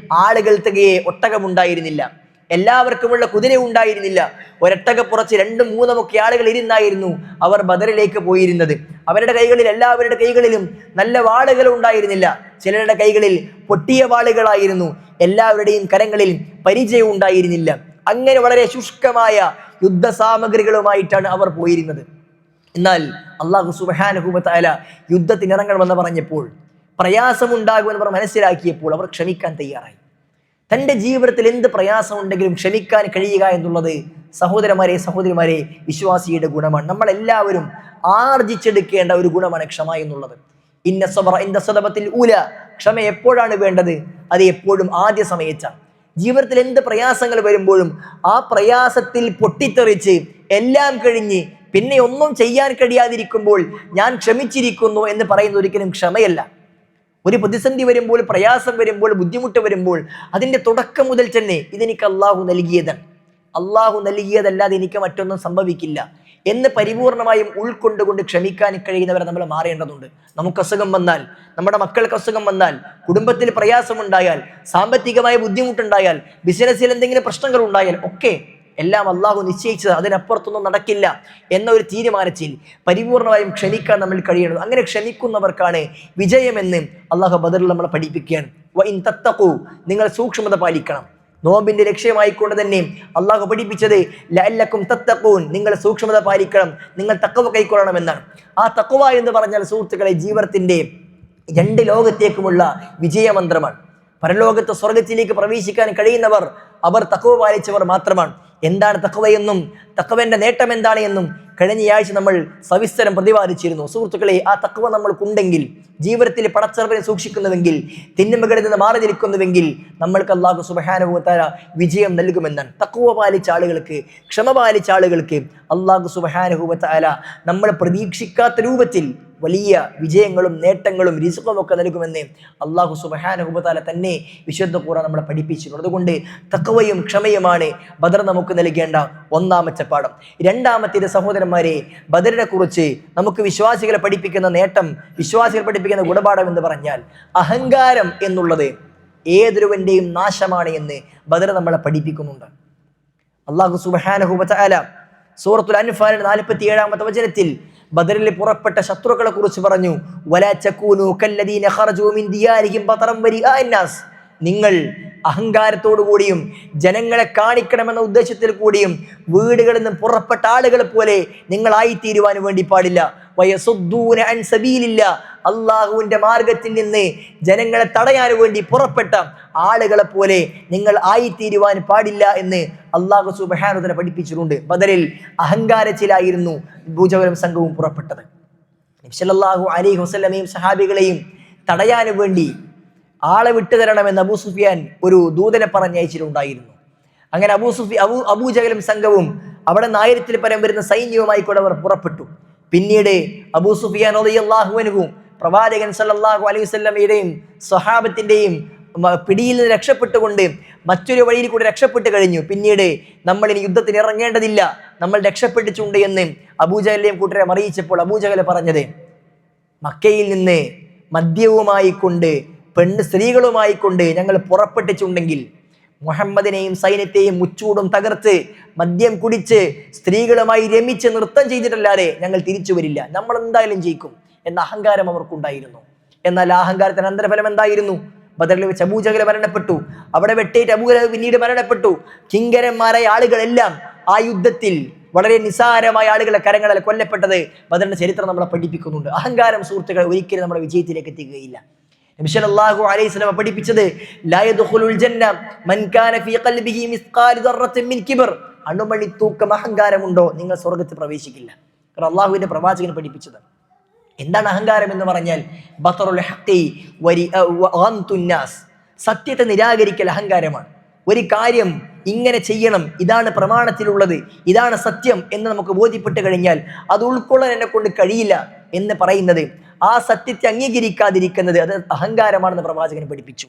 S1: ആളുകൾ തികയെ ഒട്ടകമുണ്ടായിരുന്നില്ല, എല്ലാവർക്കുമുള്ള കുതിര ഉണ്ടായിരുന്നില്ല. ഒരൊട്ടകപ്പുറച്ച് 2-3 ഒക്കെ ആളുകൾ ഇരുന്നായിരുന്നു അവർ ബദറിലേക്ക് പോയിരുന്നത്. അവരുടെ കൈകളിൽ, എല്ലാവരുടെ കൈകളിലും നല്ല വാളുകൾ ഉണ്ടായിരുന്നില്ല. ചിലരുടെ കൈകളിൽ പൊട്ടിയ വാളുകളായിരുന്നു. എല്ലാവരുടെയും കരങ്ങളിൽ പരിചയം ഉണ്ടായിരുന്നില്ല. അങ്ങനെ വളരെ ശുഷ്കമായ യുദ്ധ സാമഗ്രികളുമായിട്ടാണ് അവർ പോയിരുന്നത്. എന്നാൽ അല്ലാഹു സുബ്ഹാനഹു വ തആല യുദ്ധത്തിനിറങ്ങണമെന്ന് പറഞ്ഞപ്പോൾ, പ്രയാസമുണ്ടാകുമെന്ന് അവർ മനസ്സിലാക്കിയപ്പോൾ അവർ ക്ഷമിക്കാൻ തയ്യാറായി. തൻ്റെ ജീവിതത്തിൽ എന്ത് പ്രയാസമുണ്ടെങ്കിലും ക്ഷമിക്കാൻ കഴിയുക എന്നുള്ളത് സഹോദരന്മാരെ, സഹോദരിമാരെ, വിശ്വാസിയുടെ ഗുണമാണ്. നമ്മളെല്ലാവരും ആർജിച്ചെടുക്കേണ്ട ഒരു ഗുണമാണ് ക്ഷമ എന്നുള്ളത്. ഇന്ന സബറ ഇന്ന സദബത്തിൽ ഊല, ക്ഷമ എപ്പോഴാണ് വേണ്ടത്? അത് എപ്പോഴും ആദ്യ സമയത്താണ്. ജീവിതത്തിൽ എന്ത് പ്രയാസങ്ങൾ വരുമ്പോഴും ആ പ്രയാസത്തിൽ പൊട്ടിത്തെറിച്ച് എല്ലാം കഴിഞ്ഞ് പിന്നെ ഒന്നും ചെയ്യാൻ കഴിയാതിരിക്കുമ്പോൾ ഞാൻ ക്ഷമിച്ചിരിക്കുന്നു എന്ന് പറയുന്നത് ഒരിക്കലും ക്ഷമയല്ല. ഒരു പ്രതിസന്ധി വരുമ്പോൾ, പ്രയാസം വരുമ്പോൾ, ബുദ്ധിമുട്ട് വരുമ്പോൾ അതിൻ്റെ തുടക്കം മുതൽ തന്നെ ഇതെനിക്ക് അള്ളാഹു നൽകിയതാണ്, അള്ളാഹു നൽകിയതല്ലാതെ എനിക്ക് മറ്റൊന്നും സംഭവിക്കില്ല എന്ന് പരിപൂർണമായും ഉൾക്കൊണ്ടുകൊണ്ട് ക്ഷമിക്കാൻ കഴിയുന്നവരെ നമ്മൾ മാറേണ്ടതുണ്ട്. നമുക്ക് അസുഖം വന്നാൽ, നമ്മുടെ മക്കൾക്ക് അസുഖം വന്നാൽ, കുടുംബത്തിൽ പ്രയാസമുണ്ടായാൽ, സാമ്പത്തികമായ ബുദ്ധിമുട്ടുണ്ടായാൽ, ബിസിനസ്സിൽ എന്തെങ്കിലും പ്രശ്നങ്ങൾ ഉണ്ടായാൽ ഒക്കെ എല്ലാം അള്ളാഹു നിശ്ചയിച്ചത്, അതിനപ്പുറത്തൊന്നും നടക്കില്ല എന്ന ഒരു തീരുമാനത്തിൽ പരിപൂർണമായും ക്ഷമിക്കാൻ നമ്മൾ കഴിയണം. അങ്ങനെ ക്ഷമിക്കുന്നവർക്കാണ് വിജയമെന്ന് അള്ളാഹു ബദറിൽ നമ്മളെ പഠിപ്പിക്കുകയാണ്. വഇൻ തത്തഖൂ, നിങ്ങൾ സൂക്ഷ്മത പാലിക്കണം. നോമ്പിന്റെ ലക്ഷ്യമായിക്കൊണ്ട് തന്നെ അള്ളാഹു പഠിപ്പിച്ചത് ലഅല്ലക്കും തത്തഖൂൻ, നിങ്ങൾ സൂക്ഷ്മത പാലിക്കണം, നിങ്ങൾ തഖ്വ കൈക്കൊള്ളണം എന്നാണ്. ആ തഖ്വ എന്ന് പറഞ്ഞാൽ സുഹൃത്തുക്കളെ ജീവിതത്തിന്റെ 2 ലോകത്തേക്കുമുള്ള വിജയമന്ത്രമാണ്. പരലോകത്ത് സ്വർഗത്തിലേക്ക് പ്രവേശിക്കാൻ കഴിയുന്നവർ അവർ തഖ്വ പാലിച്ചവർ മാത്രമാണ്. എന്താണ് തഖ്വയെന്നും തഖ്വന്റെ നേട്ടം എന്താണ് എന്നും കഴിഞ്ഞയാഴ്ച നമ്മൾ സവിസ്തരം പ്രതിപാദിച്ചിരുന്നു. സുഹൃത്തുക്കളെ, ആ തഖ്വ നമ്മൾക്കുണ്ടെങ്കിൽ, ജീവിതത്തിൽ പടച്ചറപ്പിനെ സൂക്ഷിക്കുന്നുവെങ്കിൽ, തിന്മകളിൽ നിന്ന് മാറി നിൽക്കുന്നുവെങ്കിൽ നമ്മൾക്ക് അല്ലാഹു സുബ്ഹാനഹു വ തആല വിജയം നൽകുമെന്നാണ്. തഖ്വ പാലിച്ച ആളുകൾക്ക്, ക്ഷമ പാലിച്ച ആളുകൾക്ക് അല്ലാഹു സുബ്ഹാനഹു വ തആല നമ്മൾ പ്രതീക്ഷിക്കാത്ത രൂപത്തിൽ വലിയ വിജയങ്ങളും നേട്ടങ്ങളും റിസ്ഖും ഒക്കെ നൽകുമെന്ന് അല്ലാഹു സുബ്ഹാനഹു വ തആല തന്നെ വിശുദ്ധ ഖുർആൻ നമ്മളെ പഠിപ്പിച്ചിട്ടുണ്ട്. അതുകൊണ്ട് തഖ്വയും ക്ഷമയുമാണ് ബദർ നമുക്ക് നൽകേണ്ട ഒന്നാമത്തെ പാഠം. രണ്ടാമത്തേത് സഹോദരന്മാരെ, ബദറിനെ കുറിച്ച് നമുക്ക് വിശ്വാസികളെ പഠിപ്പിക്കുന്ന നേട്ടം, വിശ്വാസികളെ പഠിപ്പിക്കുന്ന ഗുണപാഠം എന്ന് പറഞ്ഞാൽ അഹങ്കാരം എന്നുള്ളത് ഏതൊരുവന്റെയും നാശമാണ് എന്ന് ബദർ നമ്മളെ പഠിപ്പിക്കുന്നുണ്ട്. അല്ലാഹു സുബ്ഹാനഹു വ തആല സൂറത്തുൽ അൻഫാൽ 47-ാമത്തെ വചനത്തിൽ ബദറിൽ പുറപ്പെട്ട ശത്രുക്കളെ കുറിച്ച് പറഞ്ഞു, വലാ തകൂനൂ കല്ലദീന ഖറജൂ മിൻ ദിയാരിഹിം ബതറൻ വരിആൻ നാസ്, നിങ്ങൾ അഹങ്കാരത്തോടു കൂടിയും ജനങ്ങളെ കാണിക്കണമെന്ന ഉദ്ദേശത്തിൽ കൂടിയും വീടുകളിൽ നിന്ന് പുറപ്പെട്ട ആളുകളെ പോലെ നിങ്ങളായിത്തീരുവാൻ വേണ്ടി പാടില്ല. വയസുദ്ദൂന അൻ സബീലില്ലാ, അള്ളാഹുവിന്റെ മാർഗത്തിൽ നിന്ന് ജനങ്ങളെ തടയാൻ വേണ്ടി പുറപ്പെട്ട ആളുകളെ പോലെ നിങ്ങൾ ആയിത്തീരുവാൻ പാടില്ല എന്ന് അള്ളാഹു സുബ്ഹാനഹു വ തആല പഠിപ്പിച്ചിട്ടുണ്ട്. ബദറിൽ അഹങ്കാരത്തിലായിരുന്നു അബൂജഹലും സംഘവും പുറപ്പെട്ടത്. നബി സല്ലല്ലാഹു അലൈഹി വസല്ലമയും സഹാബികളെയും തടയാൻ വേണ്ടി ആളെ വിട്ടുതരണമെന്ന് അബൂ സുഫിയാൻ ഒരു ദൂതനെ പറഞ്ഞയച്ചിട്ടുണ്ടായിരുന്നു. അങ്ങനെ അബൂജഹലും സംഘവും അവിടെ 1000-ൽ പരം വരുന്ന സൈന്യവുമായി കൂടെ അവർ പുറപ്പെട്ടു. പിന്നീട് അബൂ സുഫിയാൻ റളിയല്ലാഹു അൻഹു പ്രവാചകൻ സല്ലല്ലാഹു അലൈഹി വസല്ലമയുടെയും സ്വഹാബത്തിന്റെയും പിടിയിൽ നിന്ന് രക്ഷപ്പെട്ടുകൊണ്ട് മറ്റൊരു വഴിയിൽ കൂടെ രക്ഷപ്പെട്ട് കഴിഞ്ഞു. പിന്നീട് നമ്മൾ ഇനി യുദ്ധത്തിന് ഇറങ്ങേണ്ടതില്ല, നമ്മൾ രക്ഷപ്പെട്ടിട്ടുണ്ട് എന്ന് അബൂജഹലിനെയും കൂട്ടരെ അറിയിച്ചപ്പോൾ അബൂജഹൽ പറഞ്ഞത്, മക്കയിൽ നിന്ന് മദ്യവുമായി കൊണ്ട് സ്ത്രീകളുമായി കൊണ്ട് ഞങ്ങൾ പുറപ്പെട്ടിട്ടുണ്ടെങ്കിൽ മുഹമ്മദിനെയും സൈന്യത്തെയും മുച്ചൂടും തകർത്ത് മദ്യം കുടിച്ച് സ്ത്രീകളുമായി രമിച്ച് നൃത്തം ചെയ്തിട്ടല്ലാതെ ഞങ്ങൾ തിരിച്ചു വരില്ല, നമ്മൾ എന്തായാലും ജയിക്കും എന്ന അഹങ്കാരം അവർക്കുണ്ടായിരുന്നു. എന്നാൽ ആ അഹങ്കാരത്തിന് അന്തരഫലം എന്തായിരുന്നു? ബദറിൽ വെച്ച് അബൂജഹൽ മരണപ്പെട്ടു. അവിടെ വെട്ടേറ്റ് അബൂജഹൽ പിന്നീട് മരണപ്പെട്ടു. കിങ്കരന്മാരായ ആളുകളെല്ലാം ആ യുദ്ധത്തിൽ വളരെ നിസ്സാരമായ ആളുകളെ കരങ്ങളിൽ കൊല്ലപ്പെട്ടത് ബദറിന്റെ ചരിത്രം നമ്മളെ പഠിപ്പിക്കുന്നുണ്ട്. അഹങ്കാരം സുഹൃത്തുക്കളെ ഒരിക്കലും നമ്മുടെ വിജയത്തിലേക്ക് എത്തിക്കുകയില്ല. നബി സല്ലല്ലാഹു അലൈഹി വസല്ലം പഠിപ്പിച്ചത് ലാ യദ്ഖുലുൽ ജന്ന മൻ കാന ഫീ ഖൽബിഹി മിസ്ഖാൽ ദർറത്തിൻ മിൻ കിബ്ർ, അണുമണി തൂക്കം അഹങ്കാരമുണ്ടോ നിങ്ങൾ സ്വർഗ്ഗത്തിൽ പ്രവേശിക്കില്ല. കാരണം അല്ലാഹുവിന്റെ പ്രവാചകൻ പഠിപ്പിച്ചത്. എന്താണ് അഹങ്കാരം എന്ന് പറഞ്ഞാൽ? ബതറുൽ ഹഖി വഗംതുൻ നാസ്, സത്യത്തെ നിരാകരിക്കൽ അഹങ്കാരമാണ്. ഒരു കാര്യം ഇങ്ങനെ ചെയ്യണം, ഇതാണ് പ്രമാണത്തിലുള്ളത്, ഇതാണ് സത്യം എന്ന് നമുക്ക് ബോധ്യപ്പെട്ട് കഴിഞ്ഞാൽ അത് ഉൾക്കൊള്ളാൻ എന്നെ കൊണ്ട് കഴിയില്ല എന്ന് പറയുന്നത്, ആ സത്യത്തെ അംഗീകരിക്കാതിരിക്കുന്നത്, അത് അഹങ്കാരമാണെന്ന് പ്രവാചകൻ പഠിപ്പിച്ചു.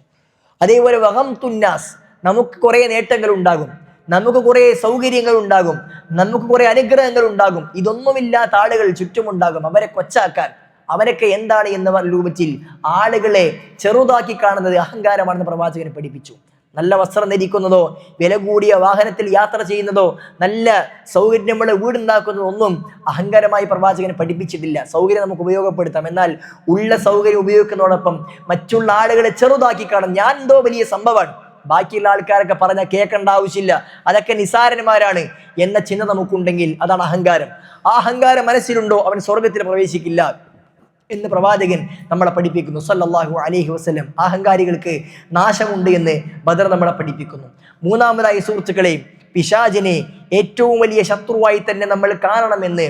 S1: അതേപോലെ വഗംതുൻ നാസ്, നമുക്ക് കുറെ നേട്ടങ്ങൾ ഉണ്ടാകും, നമുക്ക് കുറെ സൗകര്യങ്ങൾ ഉണ്ടാകും, നമുക്ക് കുറെ അനുഗ്രഹങ്ങൾ ഉണ്ടാകും, ഇതൊന്നുമില്ലാത്ത ആളുകൾ ചുറ്റുമുണ്ടാകും. അവരെ കൊച്ചാക്കാൻ, അവരൊക്കെ എന്താണ് എന്ന രൂപത്തിൽ ആളുകളെ ചെറുതാക്കി കാണുന്നത് അഹങ്കാരമാണെന്ന് പ്രവാചകൻ പഠിപ്പിച്ചു. നല്ല വസ്ത്രം ധരിക്കുന്നതോ വില കൂടിയ വാഹനത്തിൽ യാത്ര ചെയ്യുന്നതോ നല്ല സൗകര്യമുള്ള വീടുണ്ടാക്കുന്നതോ ഒന്നും അഹങ്കാരമായി പ്രവാചകൻ പഠിപ്പിച്ചിട്ടില്ല. സൗകര്യം നമുക്ക് ഉപയോഗപ്പെടുത്താം, എന്നാൽ ഉള്ള സൗകര്യം ഉപയോഗിക്കുന്നതോടൊപ്പം മറ്റുള്ള ആളുകളെ ചെറുതാക്കി കാണും. ഞാൻ എന്തോ വലിയ സംഭവമാണ്, ബാക്കിയുള്ള ആൾക്കാരൊക്കെ പറഞ്ഞാൽ കേൾക്കേണ്ട ആവശ്യമില്ല, അതൊക്കെ നിസാരന്മാരാണ് എന്ന ചിന്ത നമുക്കുണ്ടെങ്കിൽ അതാണ് അഹങ്കാരം. ആ അഹങ്കാരം മനസ്സിലുണ്ടോ അവൻ സ്വർഗത്തിൽ പ്രവേശിക്കില്ല എന്ന് പ്രവാചകൻ നമ്മളെ പഠിപ്പിക്കുന്നു സല്ലല്ലാഹു അലൈഹി വസല്ലം. അഹങ്കാരികൾക്ക് നാശമുണ്ട് എന്ന് ബദർ നമ്മളെ പഠിപ്പിക്കുന്നു. മൂന്നാമതായി സുഹൃത്തുക്കളെ, പിശാചിനെ ഏറ്റവും വലിയ ശത്രുവായി തന്നെ നമ്മൾ കാണണമെന്ന്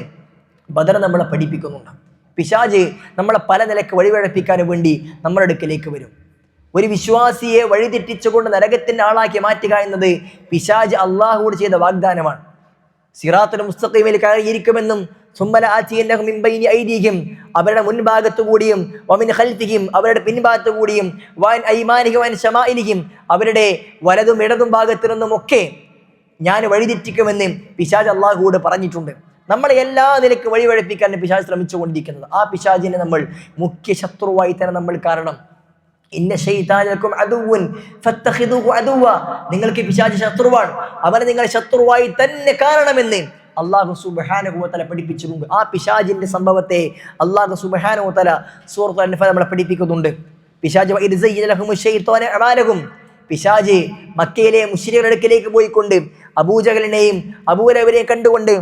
S1: ബദർ നമ്മളെ പഠിപ്പിക്കുന്നുണ്ട്. പിശാച് നമ്മളെ പല നിലക്ക് വഴിവഴപ്പിക്കാൻ വേണ്ടി നമ്മുടെ അടുക്കലേക്ക് വരും. ഒരു വിശ്വാസിയെ വഴിതെറ്റിച്ചുകൊണ്ട് നരകത്തിന്റെ ആളാക്കി മാറ്റുക എന്നത് പിശാച് അള്ളാഹുവോട് ചെയ്ത വാഗ്ദാനമാണ്. സിറാത്തുൽ മുസ്തഖീമിൽ കയറിയിരിക്കുമെന്നും അവരുടെ മുൻഭാഗത്തു കൂടിയും വമിൻ ഖൽഫിഹിം അവരുടെ പിൻഭാഗത്തു കൂടിയും വൻ ഐമാനിഹിം വൻ ശമാഇലിഹിം അവരുടെ വലതും ഇടതും ഭാഗത്തു നിന്നുമൊക്കെ ഞാൻ വഴിതെറ്റിക്കുമെന്ന് പിശാച് അള്ളാഹുവോട് പറഞ്ഞിട്ടുണ്ട്. നമ്മളെ എല്ലാ നിലയ്ക്ക് വഴിവഴിപ്പിക്കാൻ പിശാച് ശ്രമിച്ചുകൊണ്ടിരിക്കുന്നത്. ആ പിശാചിനെ നമ്മൾ മുഖ്യ ശത്രുവായി തന്നെ നമ്മൾ കാരണം. ഇന്ന ശൈതാനക്കും അദുവ്വൻ ഫത്തഖിദുഹു അദുവ്വ, നിങ്ങൾക്ക് പിശാച് ശത്രുവാണ്, അവനെ നിങ്ങൾ ശത്രുവായി തന്നെ കാണണമെന്ന് അല്ലാഹു സുബ്ഹാനഹു വ തആല പഠിപ്പിച്ചിട്ടുണ്ട്. ആ പിശാചിന്റെ സംഭവത്തെ അല്ലാഹു സുബ്ഹാനഹു വ തആല സൂറത്തുൽ അൻഫാൽ നമ്മളെ പഠിപ്പിക്കുന്നുണ്ട്. പിശാച് വഇദ് സയ്യന ലഹുമു ശൈത്വാനു അമാലഹും, പിശാച് മക്കയിലെ മുശ്രിക്കുകളുടെ അടുക്കലേക്ക് പോയിക്കൊണ്ട് അബൂജഹലിനെയും അബൂലഹബിനെയും കണ്ടുകൊണ്ട്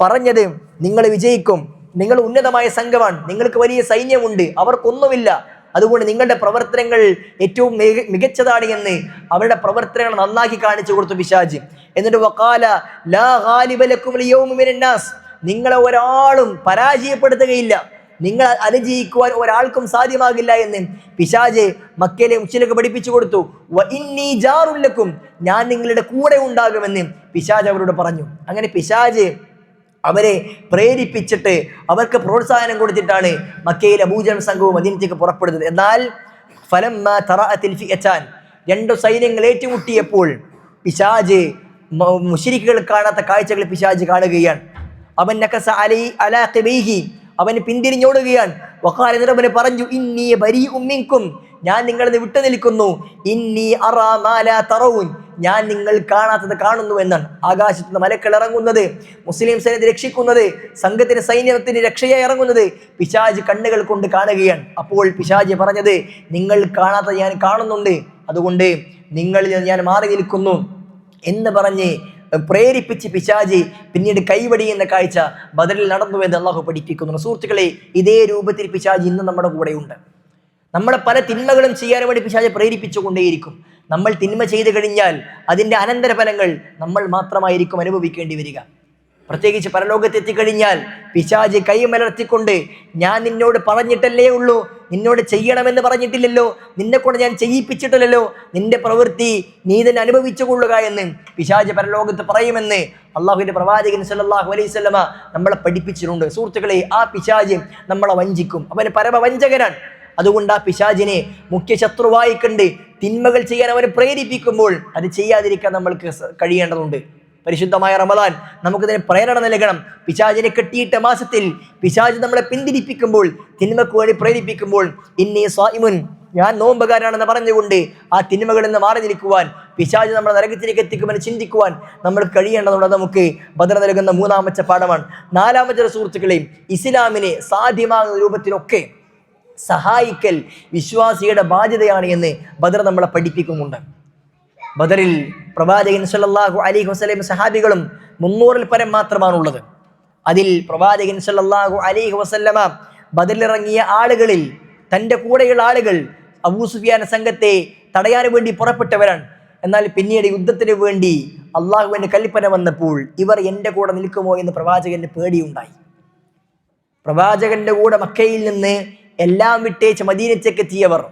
S1: പറഞ്ഞത്, നിങ്ങൾ വിജയിക്കും, നിങ്ങൾ ഉന്നതമായ സംഘമാണ്, നിങ്ങൾക്ക് വലിയ സൈന്യമുണ്ട്, അവർക്കൊന്നുമില്ല, അതുകൊണ്ട് നിങ്ങളുടെ പ്രവർത്തനങ്ങൾ ഏറ്റവും മികച്ചതാണ് എന്ന് അവരുടെ പ്രവർത്തനങ്ങൾ നന്നാക്കി കാണിച്ചു കൊടുത്തു പിശാച്. എന്നിട്ട് വഖാല ലാ ഗാലിബ ലക്കും ലിയൗമ മിനൻ നാസ്, നിങ്ങളെ ഒരാളും പരാജയപ്പെടുത്തുകയില്ല, നിങ്ങൾ അതിജയിക്കുവാൻ ഒരാൾക്കും സാധ്യമാകില്ല എന്ന് പിശാച് മക്കയിലെ മുശ്രിക്കുകളെ പഠിപ്പിച്ചു കൊടുത്തു. വ ഇന്നി ജാറുൽ ലക്കും, ഞാൻ നിങ്ങളുടെ കൂടെ ഉണ്ടാകുമെന്ന് പിശാച് അവരോട് പറഞ്ഞു. അങ്ങനെ പിശാച് അവരെ പ്രേരിപ്പിച്ചിട്ട് അവർക്ക് പ്രോത്സാഹനം കൊടുത്തിട്ടാണ് മക്കയിലെ അബൂജഹൽ സംഘവും മദീനത്തേക്ക് പുറപ്പെടുന്നത്. എന്നാൽ ഫലമ്മാ തറഅത്തിൽ ഫിഅതാൻ, രണ്ടു സൈന്യങ്ങൾ ഏറ്റുമുട്ടിയപ്പോൾ പിശാച് മുശ്രിക്കുകൾ കാണാത്ത കാഴ്ചകൾ പിശാച് കാണുകയാണ്. അവൻ നകസ അലാ ഖിബൈഹി, അവന് പിന്തിരിഞ്ഞോടുകയാണ്. വഖാല, എന്നിട്ട് അവന് പറഞ്ഞു, ഇന്നി ബരീഉം മിൻകും, ഞാൻ നിങ്ങളെ വിട്ടു നിൽക്കുന്നു, ഇന്നി അറാ മാ ലാ തറൗൻ, ഞാൻ നിങ്ങൾ കാണാത്തത് കാണുന്നു എന്നാണ്. ആകാശത്ത് നിന്ന് മലക്കൾ ഇറങ്ങുന്നത്, മുസ്ലിം സൈന്യത്തെ രക്ഷിക്കുന്നത്, സംഘത്തിന് സൈന്യത്തിന് രക്ഷയായി ഇറങ്ങുന്നത് പിശാച് കണ്ണുകൾ കൊണ്ട് കാണുകയാണ്. അപ്പോൾ പിശാച് പറഞ്ഞത്, നിങ്ങൾ കാണാത്തത് ഞാൻ കാണുന്നുണ്ട്, അതുകൊണ്ട് നിങ്ങളിൽ ഞാൻ മാറി നിൽക്കുന്നു എന്ന് പറഞ്ഞ് പ്രേരിപ്പിച്ച് പിശാച് പിന്നീട് കൈവടിയുന്ന കാഴ്ച ബദറിൽ നടന്നുവെന്ന് അള്ളാഹു പഠിപ്പിക്കുന്നു. സുഹൃത്തുക്കളെ, ഇതേ രൂപത്തിൽ പിശാച് ഇന്ന് നമ്മുടെ കൂടെയുണ്ട്. നമ്മളെ പല തിന്മകളും ചെയ്യാൻ വേണ്ടി പിശാച് പ്രേരിപ്പിച്ചുകൊണ്ടേയിരിക്കും. നമ്മൾ തിന്മ ചെയ്തു കഴിഞ്ഞാൽ അതിൻ്റെ അനന്തരഫലങ്ങൾ നമ്മൾ മാത്രമായിരിക്കും അനുഭവിക്കേണ്ടി വരിക. പ്രത്യേകിച്ച് പരലോകത്തെത്തിക്കഴിഞ്ഞാൽ പിശാച് കൈമലർത്തിക്കൊണ്ട്, ഞാൻ നിന്നോട് പറഞ്ഞിട്ടല്ലേ ഉള്ളൂ, നിന്നോട് ചെയ്യണമെന്ന് പറഞ്ഞിട്ടില്ലല്ലോ, നിന്നെക്കൊണ്ട് ഞാൻ ചെയ്യിപ്പിച്ചിട്ടില്ലല്ലോ, നിന്റെ പ്രവൃത്തി നീ തന്നെ അനുഭവിച്ചു കൊള്ളുക എന്ന് പിശാച് പരലോകത്ത് പറയുമെന്ന് അള്ളാഹുവിന്റെ പ്രവാചകൻ സല്ലല്ലാഹു അലൈഹി വസല്ലമ നമ്മളെ പഠിപ്പിച്ചിട്ടുണ്ട്. സുഹൃത്തുക്കളെ, ആ പിശാച് നമ്മളെ വഞ്ചിക്കും, അവന് പരമവഞ്ചകനാണ്. അതുകൊണ്ട് ആ പിശാചിനെ മുഖ്യ ശത്രുവായി കണ്ട് തിന്മകൾ ചെയ്യാൻ അവനെ പ്രേരിപ്പിക്കുമ്പോൾ അത് ചെയ്യാതിരിക്കാൻ നമ്മൾക്ക് കഴിയേണ്ടതുണ്ട്. പരിശുദ്ധമായ റമദാൻ നമുക്കിതിനെ പ്രേരണ നൽകണം. പിശാചിനെ കെട്ടിയിട്ട മാസത്തിൽ പിശാച് നമ്മളെ പിന്തിരിപ്പിക്കുമ്പോൾ, തിന്മക്ക് വേണ്ടി പ്രേരിപ്പിക്കുമ്പോൾ, ഇന്നി സ്വായിമുൻ, ഞാൻ നോമ്പുകാരനാണെന്ന് പറഞ്ഞുകൊണ്ട് ആ തിന്മകളിൽ നിന്ന് മാറി നിൽക്കുവാൻ, പിശാച് നമ്മളെ നരകത്തിലേക്ക് എത്തിക്കുമെന്ന് ചിന്തിക്കുവാൻ നമ്മൾക്ക് കഴിയേണ്ടതുണ്ട്. അത് നമുക്ക് ബദർ നൽകുന്ന മൂന്നാമത്തെ പാഠമാണ്. നാലാമത്തെ സുഹൃത്തുക്കളെയും ഇസ്ലാമിനെ സാധ്യമാകുന്ന രൂപത്തിലൊക്കെ സഹായിക്കൽ വിശ്വാസിയുടെ ബാധ്യതയാണ് എന്ന് ബദർ നമ്മളെ പഠിപ്പിക്കുന്നുണ്ട്. ബദറിൽ പ്രവാചകൻ സല്ലല്ലാഹു അലൈഹി വസല്ലം സഹാബികളും 300-ൽ പരം മാത്രമാണുള്ളത്. അതിൽ പ്രവാചകൻ സല്ലല്ലാഹു അലൈഹി വസല്ലമ ബദറിലിറങ്ങിയ ആളുകളിൽ തൻ്റെ കൂടെയുള്ള ആളുകൾ അബൂ സുഫിയാൻ സംഘത്തെ തടയാൻ വേണ്ടി പുറപ്പെട്ടവരാണ്. എന്നാൽ പിന്നീട് യുദ്ധത്തിന് വേണ്ടി അള്ളാഹുവിൻ്റെ കൽപ്പന വന്നപ്പോൾ ഇവർ എൻ്റെ കൂടെ നിൽക്കുമോ എന്ന് പ്രവാചകന് പേടിയുണ്ടായി. പ്രവാചകന്റെ കൂടെ മക്കയിൽ നിന്ന് എല്ലാം വിട്ടേച്ച് മദീനത്തേക്ക് എത്തിയവർ,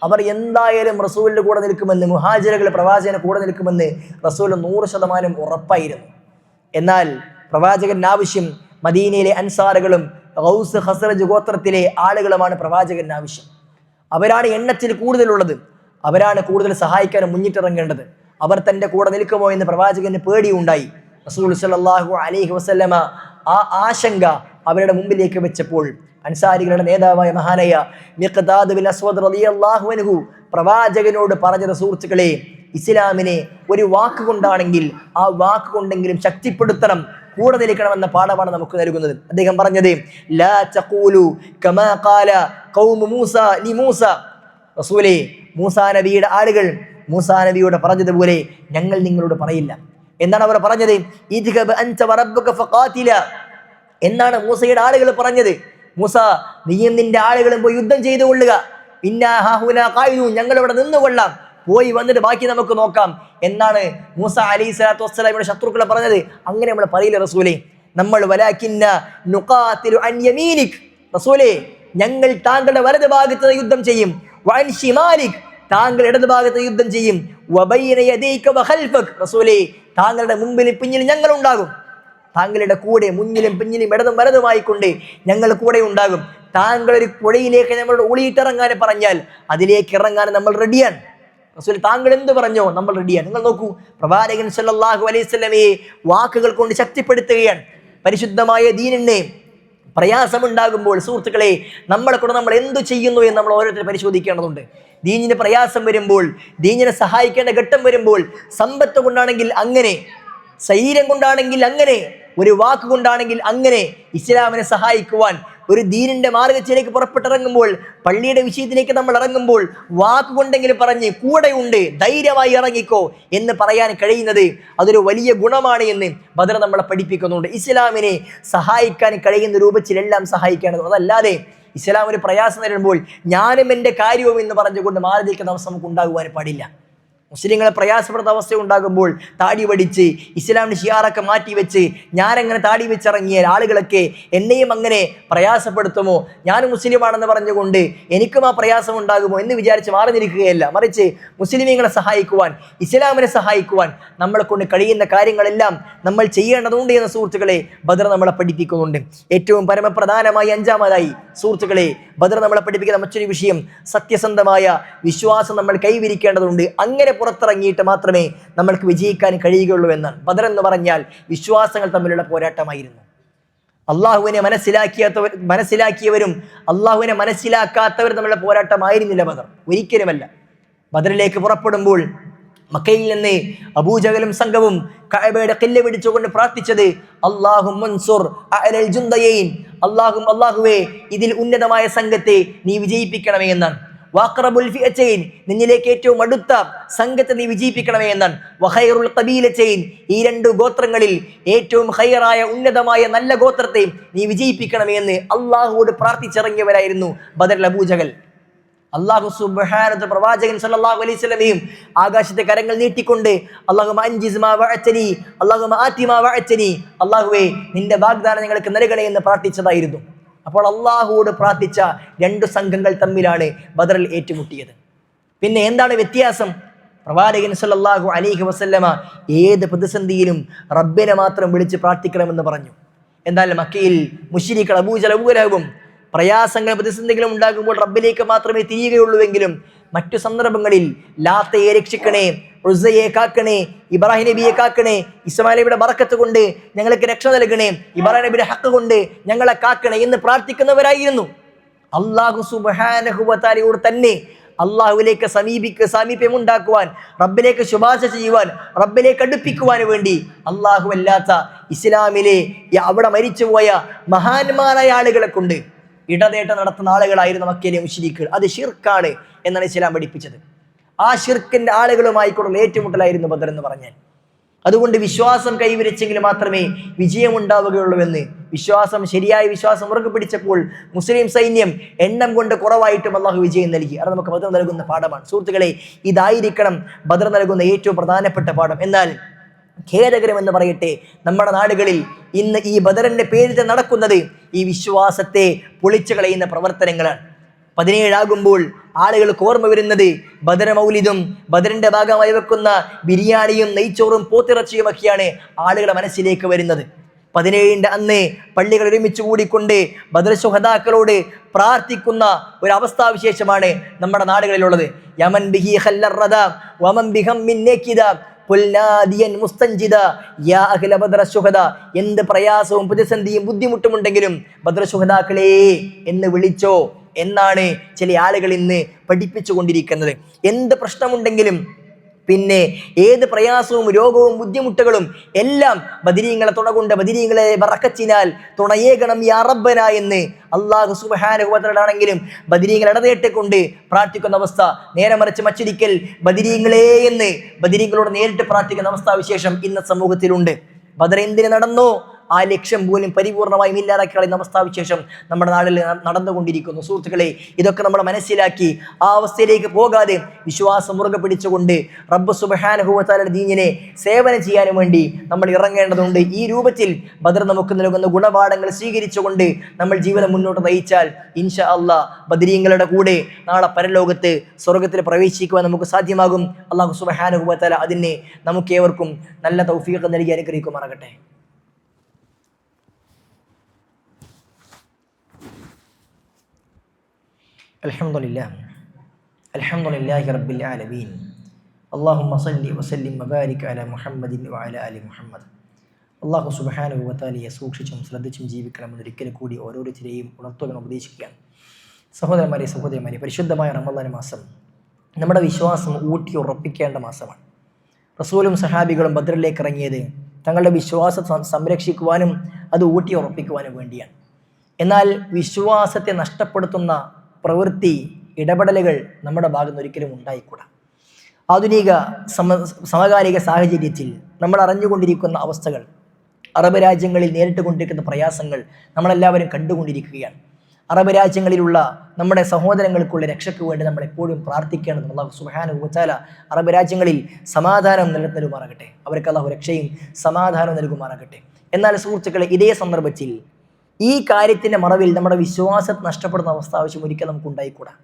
S1: അവർ എന്തായാലും റസൂലിന്റെ കൂടെ നിൽക്കുമെന്ന്, മുഹാജിറുകൾ പ്രവാചകന്റെ കൂടെ നിൽക്കുമെന്ന് റസൂൽ 100% ഉറപ്പായിരുന്നു. എന്നാൽ പ്രവാചകന്റെ ആവശ്യം മദീനയിലെ അൻസാറുകളും ഔസ് ഖസ്റജ് ഗോത്രത്തിലെ ആളുകളുമാണ് പ്രവാചകന്റെ ആവശ്യം. അവരാണ് എണ്ണത്തിൽ കൂടുതലുള്ളത്, അവരാണ് കൂടുതൽ സഹായിക്കാൻ മുന്നിട്ടിറങ്ങേണ്ടത്. അവർ തൻ്റെ കൂടെ നിൽക്കുമോ എന്ന് പ്രവാചകന് പേടിയുണ്ടായി. റസൂൽ സല്ലല്ലാഹു അലൈഹി വസല്ലമ ആ ആശങ്ക അവരുടെ മുമ്പിലേക്ക് വെച്ചപ്പോൾ അൻസാരികളുടെ നേതാവായ മഹാനായ മിഖ്ദാദ് ബിൻ അസ്വദ് റളിയല്ലാഹു അൻഹു പ്രവാചകനോട് പറഞ്ഞത്, സുഹൃത്തുക്കളെ, ഇസ്ലാമിനെ ഒരു വാക്ക് കൊണ്ടാണെങ്കിൽ ആ വാക്ക് കൊണ്ടെങ്കിലും ശക്തിപ്പെടുത്തണം, കൂടെ നിൽക്കണമെന്ന പാഠമാണ് നമുക്ക് നൽകുന്നത്. അദ്ദേഹം പറഞ്ഞത്, ലാ തഖൂലു കമാ ഖാല ഖൗമു മൂസ ലി മൂസ, റസൂലേ, മൂസാ നബിയുടെ ആളുകൾ മൂസാ നബിയോട് പറഞ്ഞതുപോലെ ഞങ്ങൾ നിങ്ങളോട് പറയില്ല. എന്താണ് അവർ പറഞ്ഞത്? ഇദ്ഹബ് അൻത വറബ്ബുക ഫഖാതില എന്നാണ് മൂസയുടെ ആളുകൾ പറഞ്ഞത്. മൂസ, നീയും നിന്റെ ആളുകളും പോയി യുദ്ധം ചെയ്തു കൊള്ളുക, ഇന്നാ ഹാഹുനാ ഖായിദൂൻ, ഞങ്ങൾ ഇവിടെ നിന്നുകൊള്ളാം, പോയി വന്നിട്ട് ബാക്കി നമുക്ക് നോക്കാം എന്നാണ് മൂസ അലൈഹി സ്വലാത്തു വസ്സലാമിയുടെ ശത്രുക്കളെ പറഞ്ഞത്. അങ്ങനെ നമ്മൾ പറയില്ല റസൂലേ, നമ്മൾ വലാകിന്ന നുഖാതിലു അൻ യമീനിക്, റസൂലേ, ഞങ്ങൾ താങ്കളുടെ വലത് ഭാഗത്ത് യുദ്ധം ചെയ്യും, വഅൻ ശിമാലിക്, താങ്കൾ ഇടത് ഭാഗത്ത് യുദ്ധം ചെയ്യും, വബൈന യദൈക വഖൽഫക്, റസൂലേ, താങ്കളുടെ മുമ്പിലും പിന്നിലും ഞങ്ങൾ ഉണ്ടാകും, താങ്കളുടെ കൂടെ മുന്നിലും പിന്നിലും ഇടതും വലതുമായിക്കൊണ്ട് ഞങ്ങൾ കൂടെ ഉണ്ടാകും. താങ്കൾ ഒരു പുഴയിലേക്ക് നമ്മളോട് ഒളിയിട്ടിറങ്ങാൻ പറഞ്ഞാൽ അതിലേക്ക് ഇറങ്ങാൻ നമ്മൾ റെഡിയാണ്. റസൂൽ താങ്കൾ എന്ത് പറഞ്ഞോ നമ്മൾ റെഡിയാണ്. നിങ്ങൾ നോക്കൂ, പ്രവാചകൻ സല്ലല്ലാഹു അലൈഹി വസല്ലമയെ വാക്കുകൾ കൊണ്ട് ശക്തിപ്പെടുത്തുകയാണ്. പരിശുദ്ധമായ ദീനിന് പ്രയാസമുണ്ടാകുമ്പോൾ സുഹൃത്തുക്കളെ, നമ്മളെ കൊണ്ട് നമ്മൾ എന്തു ചെയ്യുന്നു എന്ന് നമ്മൾ ഓരോരുത്തരും പരിശോധിക്കേണ്ടതുണ്ട്. ദീനിന് പ്രയാസം വരുമ്പോൾ, ദീനിനെ സഹായിക്കേണ്ട ഘട്ടം വരുമ്പോൾ, സമ്പത്ത് കൊണ്ടാണെങ്കിൽ അങ്ങനെ, ശരീരം കൊണ്ടാണെങ്കിൽ അങ്ങനെ, ഒരു വാക്ക് കൊണ്ടാണെങ്കിൽ അങ്ങനെ ഇസ്ലാമിനെ സഹായിക്കുവാൻ, ഒരു ദീനിന്റെ മാർഗത്തിലേക്ക് പുറപ്പെട്ടിറങ്ങുമ്പോൾ, പള്ളിയുടെ വിഷയത്തിലേക്ക് നമ്മൾ ഇറങ്ങുമ്പോൾ വാക്കുകൊണ്ടെങ്കിലും പറഞ്ഞ് കൂടെയുണ്ട്, ധൈര്യമായി ഇറങ്ങിക്കോ എന്ന് പറയാൻ കഴിയുന്നത് അതൊരു വലിയ ഗുണമാണ് എന്ന് ബദർ നമ്മളെ പഠിപ്പിക്കുന്നുണ്ട്. ഇസ്ലാമിനെ സഹായിക്കാൻ കഴിയുന്ന രൂപത്തിലെല്ലാം സഹായിക്കേണ്ടത്. അതല്ലാതെ ഇസ്ലാം ഒരു പ്രയാസം നേരിടുമ്പോൾ ഞാനും എൻ്റെ കാര്യവും എന്ന് പറഞ്ഞുകൊണ്ട് മാറി നിൽക്കുന്ന അവസ്ഥ നമുക്ക് ഉണ്ടാകുവാൻ പാടില്ല. മുസ്ലിങ്ങളെ പ്രയാസപ്പെടുന്ന അവസ്ഥ ഉണ്ടാകുമ്പോൾ താടി വടിച്ച് ഇസ്ലാമിന്റെ ഷിയാറൊക്കെ മാറ്റി വെച്ച് ഞാനങ്ങനെ താടി വെച്ചിറങ്ങിയാൽ ആളുകളൊക്കെ എന്നെയും അങ്ങനെ പ്രയാസപ്പെടുത്തുമോ, ഞാൻ മുസ്ലിമാണെന്ന് പറഞ്ഞുകൊണ്ട് എനിക്കും ആ പ്രയാസം ഉണ്ടാകുമോ എന്ന് വിചാരിച്ച് മാറി നിൽക്കുകയല്ല. മറിച്ച് മുസ്ലിമീങ്ങളെ സഹായിക്കുവാൻ, ഇസ്ലാമിനെ സഹായിക്കുവാൻ നമ്മളെ കൊണ്ട് കഴിയുന്ന കാര്യങ്ങളെല്ലാം നമ്മൾ ചെയ്യേണ്ടതുണ്ട് എന്ന സുഹൃത്തുക്കളെ ബദർ നമ്മളെ പഠിപ്പിക്കുന്നുണ്ട്. ഏറ്റവും പരമപ്രധാനമായി അഞ്ചാമതായി സുഹൃത്തുക്കളെ ബദർ നമ്മളെ പഠിപ്പിക്കുന്ന മറ്റൊരു വിഷയം, സത്യസന്ധമായ വിശ്വാസം നമ്മൾ കൈവരിക്കേണ്ടതുണ്ട്. അങ്ങനെ പുറത്തിറങ്ങിയിട്ട് മാത്രമേ നമ്മൾക്ക് വിജയിക്കാൻ കഴിയുകയുള്ളൂ എന്നാണ്. ബദർ എന്ന് പറഞ്ഞാൽ വിശ്വാസങ്ങൾ തമ്മിലുള്ള പോരാട്ടമായിരുന്നു. അള്ളാഹുവിനെ മനസ്സിലാക്കിയവരും അള്ളാഹുവിനെ മനസ്സിലാക്കാത്തവരും തമ്മിലുള്ള പോരാട്ടമായിരുന്നില്ല ബദർ, ഒരിക്കലുമല്ല. ബദറിലേക്ക് പുറപ്പെടുമ്പോൾ മക്കയിൽ നിന്ന് അബൂജഹലും സംഘവും കഅബയുടെ ഖില്ല പിടിച്ചുകൊണ്ട് പ്രാർത്ഥിച്ചത് അല്ലാഹുവേ ഇതിൽ ഉന്നതമായ സംഘത്തെ നീ വിജയിപ്പിക്കണമേ എന്നാണ്. വാഖറബുൽ ഫിഅതൈൻ, നിന്നിലേക്ക് ഏറ്റവും അടുത്ത സംഘത്തെ നീ വിജയിപ്പിക്കണമേ എന്നാണ്. വഖൈറുൽ ഖബീലതൈൻ, ഈ രണ്ട് ഗോത്രങ്ങളിൽ ഏറ്റവും ഖൈറായ ഉന്നതമായ നല്ല ഗോത്രത്തെ നീ വിജയിപ്പിക്കണമേ എന്ന് അള്ളാഹുവോട് പ്രാർത്ഥിച്ചിറങ്ങിയവരായിരുന്നു ബദറിൽ അബൂജഹൽ. അല്ലാഹു സുബ്ഹാനഹു വ പ്രവാചകൻ സല്ലല്ലാഹു അലൈഹി വസല്ലമയും ആകാശത്തെ കരങ്ങൾ നീട്ടിക്കൊണ്ട് അല്ലാഹുമ്മ അൻജിസ് മാ വഅതനി, അല്ലാഹുമ്മ ആതി മാ വഅതനി, അല്ലാഹുവേ നിന്റെ വാഗ്ദാനം ഞങ്ങൾക്ക് നൽകണേ എന്ന് പ്രാർത്ഥിച്ചതായിരുന്നു. അപ്പോൾ അള്ളാഹുവോട് പ്രാർത്ഥിച്ച രണ്ട് സംഘങ്ങൾ തമ്മിലാണ് ബദറിൽ ഏറ്റുമുട്ടിയത്. പിന്നെ എന്താണ് വ്യത്യാസം? പ്രവാചകൻ സല്ലല്ലാഹു അലൈഹി വസല്ലമ ഏത് പ്രതിസന്ധിയിലും റബ്ബിനെ മാത്രം വിളിച്ച് പ്രാർത്ഥിക്കണമെന്ന് പറഞ്ഞു. എന്നാൽ മക്കയിൽ മുശ്രിക്കുകൾ അബൂജഹലും അബൂലഹബും പ്രയാസങ്ങളും പ്രതിസന്ധികളും ഉണ്ടാകുമ്പോൾ റബ്ബിലേക്ക് മാത്രമേ തിരിയുകയുള്ളൂവെങ്കിലും മറ്റു സന്ദർഭങ്ങളിൽ ലാത്തയെ രക്ഷിക്കണേ, ഉസ്സയെ കാക്കണേ, ഇബ്രാഹിം നബിയെ കാക്കണേ, ഇസ്മായിൽ നബിയുടെ ബറക്കത്ത് കൊണ്ട് ഞങ്ങൾക്ക് രക്ഷ നൽകണേ, ഇബ്രാഹിം നബിയുടെ ഹക്ക് കൊണ്ട് ഞങ്ങളെ കാക്കണേ എന്ന് പ്രാർത്ഥിക്കുന്നവരായിരുന്നു. അല്ലാഹു സുബ്ഹാനഹു വ തആലയോട് തന്നെ അള്ളാഹുവിലേക്ക് സാമീപ്യമുണ്ടാക്കുവാൻ, റബ്ബിലേക്ക് ശുപാർശ ചെയ്യുവാൻ, റബ്ബിലേക്ക് അടുപ്പിക്കുവാൻ വേണ്ടി അള്ളാഹു അല്ലാത്ത ഇസ്ലാമിലെ അവിടെ മരിച്ചുപോയ മഹാന്മാരായ ആളുകളെ കൊണ്ട് ഇടതേട്ടം നടത്തുന്ന ആളുകളായിരുന്നു മക്കയിലെ മുശ്രിക്കുകൾ. അത് ഷിർക്കാണ് എന്നാണ് ഇസ്ലാം പഠിപ്പിച്ചത്. ആ ഷിർക്കിന്റെ ആളുകളുമായിക്കൊണ്ടുള്ള ഏറ്റുമുട്ടലായിരുന്നു ബദർ എന്ന് പറഞ്ഞാൽ. അതുകൊണ്ട് വിശ്വാസം കൈവരിച്ചെങ്കിൽ മാത്രമേ വിജയമുണ്ടാവുകയുള്ളൂ എന്ന് ശരിയായ വിശ്വാസം ഉറക്കെ പിടിച്ചപ്പോൾ മുസ്ലിം സൈന്യം എണ്ണം കൊണ്ട് കുറവായിട്ടും അള്ളാഹു വിജയം നൽകി. അത് നമുക്ക് ബദർ നൽകുന്ന പാഠമാണ്. സുഹൃത്തുക്കളെ, ഇതായിരിക്കണം ബദർ നൽകുന്ന ഏറ്റവും പ്രധാനപ്പെട്ട പാഠം. എന്നാൽ ഖേദകരമെന്ന് പറയട്ടെ, നമ്മുടെ നാടുകളിൽ ഇന്ന് ഈ ബദറിന്റെ പേരിൽ നടക്കുന്നത് ഈ വിശ്വാസത്തെ പൊളിച്ചു കളയുന്ന പ്രവർത്തനങ്ങളാണ്. 17 ആളുകൾക്ക് ഓർമ്മ വരുന്നത് ബദർ മൗലിദും ബദറിന്റെ ഭാഗമായി വെക്കുന്ന ബിരിയാണിയും നെയ്ച്ചോറും പോത്തിറച്ചിയും ഒക്കെയാണ് ആളുകളുടെ മനസ്സിലേക്ക് വരുന്നത്. 17 അന്ന് പള്ളികൾ ഒരുമിച്ച് കൂടിക്കൊണ്ട് ബദർ ശുഹദാക്കളോട് പ്രാർത്ഥിക്കുന്ന ഒരു അവസ്ഥാവിശേഷമാണ് നമ്മുടെ നാടുകളിലുള്ളത്. യമൻ ബിഹി ഖല്ലറദ വമൻ ബിഹം മിൻ നകിദ എന്ത് പ്രയാസവും പ്രതിസന്ധിയും ബുദ്ധിമുട്ടുമുണ്ടെങ്കിലും ബദർ ശുഹദാക്കളെ എന്ന് വിളിച്ചോ എന്നാണ് ചില ആളുകൾ ഇന്ന് പഠിപ്പിച്ചു കൊണ്ടിരിക്കുന്നത്. എന്ത് പ്രശ്നമുണ്ടെങ്കിലും പിന്നെ ഏത് പ്രയാസവും രോഗവും ബുദ്ധിമുട്ടുകളും എല്ലാം ബദരീങ്ങളെ തുണകൊണ്ട് ബദരീങ്ങളെ ബറക്കത്തിനാൽ തുണയേകണം യാ റബ്ബന എന്ന് അല്ലാഹു സുബ്ഹാനഹു വ തആല ആണെങ്കിലും ബദരീങ്ങൾ ഇടതേട്ടെ കൊണ്ട് പ്രാർത്ഥിക്കുന്ന അവസ്ഥ. നേരെ മറിച്ച് മച്ചിരിക്കൽ ബദരീങ്ങളെ എന്ന് ബദരീങ്ങളോട് നേരിട്ട് പ്രാർത്ഥിക്കുന്ന അവസ്ഥാവിശേഷം ഇന്നത്തെ സമൂഹത്തിലുണ്ട്. ബദർ എന്തിന് നടന്നോ ആ ലക്ഷ്യം പോലും പരിപൂർണമായും ഇല്ലാതാക്കി കളയുന്ന അവസ്ഥാവിശേഷം നമ്മുടെ നാട്ടിൽ നടന്നുകൊണ്ടിരിക്കുന്നു. സുഹൃത്തുക്കളെ, ഇതൊക്കെ നമ്മൾ മനസ്സിലാക്കി ആ അവസ്ഥയിലേക്ക് പോകാതെ വിശ്വാസം മുറുകെ പിടിച്ചുകൊണ്ട് റബ്ബ് സുബ്ഹാനഹു വ തആലയുടെ ദീനിനെ സേവനം ചെയ്യാനും വേണ്ടി നമ്മൾ ഇറങ്ങേണ്ടതുണ്ട്. ഈ രൂപത്തിൽ ബദർ നമുക്ക് നൽകുന്ന ഗുണപാഠങ്ങൾ സ്വീകരിച്ചുകൊണ്ട് നമ്മൾ ജീവിതം മുന്നോട്ട് നയിച്ചാൽ ഇൻഷാ അല്ലാഹ് ബദരീങ്ങളുടെ കൂടെ നാളെ പരലോകത്ത് സ്വർഗത്തിൽ പ്രവേശിക്കുവാൻ നമുക്ക് സാധ്യമാകും. അല്ലാഹു സുബ്ഹാനഹു വ തആല അതിനെ നമുക്കേവർക്കും നല്ല തൗഫീഖ് നൽകി അനുഗ്രഹിക്കുമാറാകട്ടെ. അൽഹംദുലില്ലാഹി റബ്ബിൽ ആലമീൻ. അല്ലാഹുമ്മ സ്വല്ലി വസല്ലിം വബാരിക് അലാ മുഹമ്മദിൻ വഅലാ ആലി മുഹമ്മദ്. അള്ളാഹു സുബ്ഹാനഹു വ തആലയെ സൂക്ഷിച്ചും ശ്രദ്ധിച്ചും ജീവിക്കണമെന്ന് ഒരിക്കൽ കൂടി ഓരോരുത്തരെയും ഉണർത്തുവാൻ ഉപദേശിക്കുകയാണ്. സഹോദരന്മാരെ, പരിശുദ്ധമായ റമദാൻ മാസം നമ്മുടെ വിശ്വാസം ഊട്ടി ഉറപ്പിക്കേണ്ട മാസമാണ്. റസൂലും സഹാബികളും ബദ്റിലേക്ക് ഇറങ്ങിയത് തങ്ങളുടെ വിശ്വാസം സംരക്ഷിക്കുവാനും അത് ഊട്ടി ഉറപ്പിക്കുവാനും വേണ്ടിയാണ്. എന്നാൽ വിശ്വാസത്തെ നഷ്ടപ്പെടുത്തുന്ന പ്രവൃത്തി, ഇടപെടലുകൾ നമ്മുടെ ഭാഗത്ത് ഒരിക്കലും ഉണ്ടായിക്കൂടാ. ആധുനിക സമകാലിക സാഹചര്യത്തിൽ നമ്മൾ അറിഞ്ഞുകൊണ്ടിരിക്കുന്ന അവസ്ഥകൾ, അറബ് രാജ്യങ്ങളിൽ നേരിട്ട് കൊണ്ടിരിക്കുന്ന പ്രയാസങ്ങൾ നമ്മളെല്ലാവരും കണ്ടുകൊണ്ടിരിക്കുകയാണ്. അറബ് രാജ്യങ്ങളിലുള്ള നമ്മുടെ സഹോദരങ്ങൾക്കുള്ള രക്ഷയ്ക്ക് വേണ്ടി നമ്മൾ എപ്പോഴും പ്രാർത്ഥിക്കേണ്ടത് അല്ലാഹു സുബ്ഹാനഹു വ തആല അറബ് രാജ്യങ്ങളിൽ സമാധാനം നൽകുമാറാകട്ടെ. അവർക്ക് അല്ലാഹു രക്ഷയും സമാധാനവും നൽകുമാറാകട്ടെ. എന്നാൽ സുഹൃത്തുക്കളെ, ഇതേ സന്ദർഭത്തിൽ ഈ കാര്യത്തിൻ്റെ മറവിൽ നമ്മുടെ വിശ്വാസത്തെ നഷ്ടപ്പെടുന്ന അവസ്ഥ ആവശ്യം ഒരിക്കലും നമുക്ക് ഉണ്ടായിക്കൂടാ.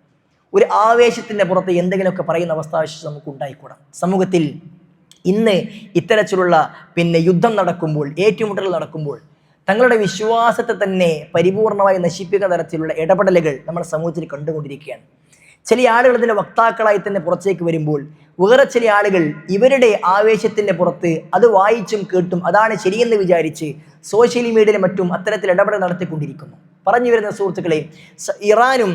S1: ഒരു ആവേശത്തിൻ്റെ പുറത്ത് എന്തെങ്കിലുമൊക്കെ പറയുന്ന അവസ്ഥ ആവശ്യം നമുക്ക് ഉണ്ടായിക്കൂടാ. സമൂഹത്തിൽ ഇന്ന് ഇത്തരത്തിലുള്ള യുദ്ധം നടക്കുമ്പോൾ, ഏറ്റുമുട്ടൽ നടക്കുമ്പോൾ തങ്ങളുടെ വിശ്വാസത്തെ തന്നെ പരിപൂർണമായി നശിപ്പിക്കുന്ന തരത്തിലുള്ള ഇടപെടലുകൾ നമ്മുടെ സമൂഹത്തിൽ കണ്ടുകൊണ്ടിരിക്കുകയാണ്. ചില ആളുകൾ ഇതിൻ്റെ വക്താക്കളായി തന്നെ പുറത്തേക്ക് വരുമ്പോൾ വേറെ ചില ആളുകൾ ഇവരുടെ ആവേശത്തിൻ്റെ പുറത്ത് അത് വായിച്ചും കേട്ടും അതാണ് ശരിയെന്ന് വിചാരിച്ച് സോഷ്യൽ മീഡിയയിലും മറ്റും അത്തരത്തിൽ ഇടപെടൽ നടത്തിക്കൊണ്ടിരിക്കുന്നു. പറഞ്ഞു വരുന്ന സുഹൃത്തുക്കളെ, ഇറാനും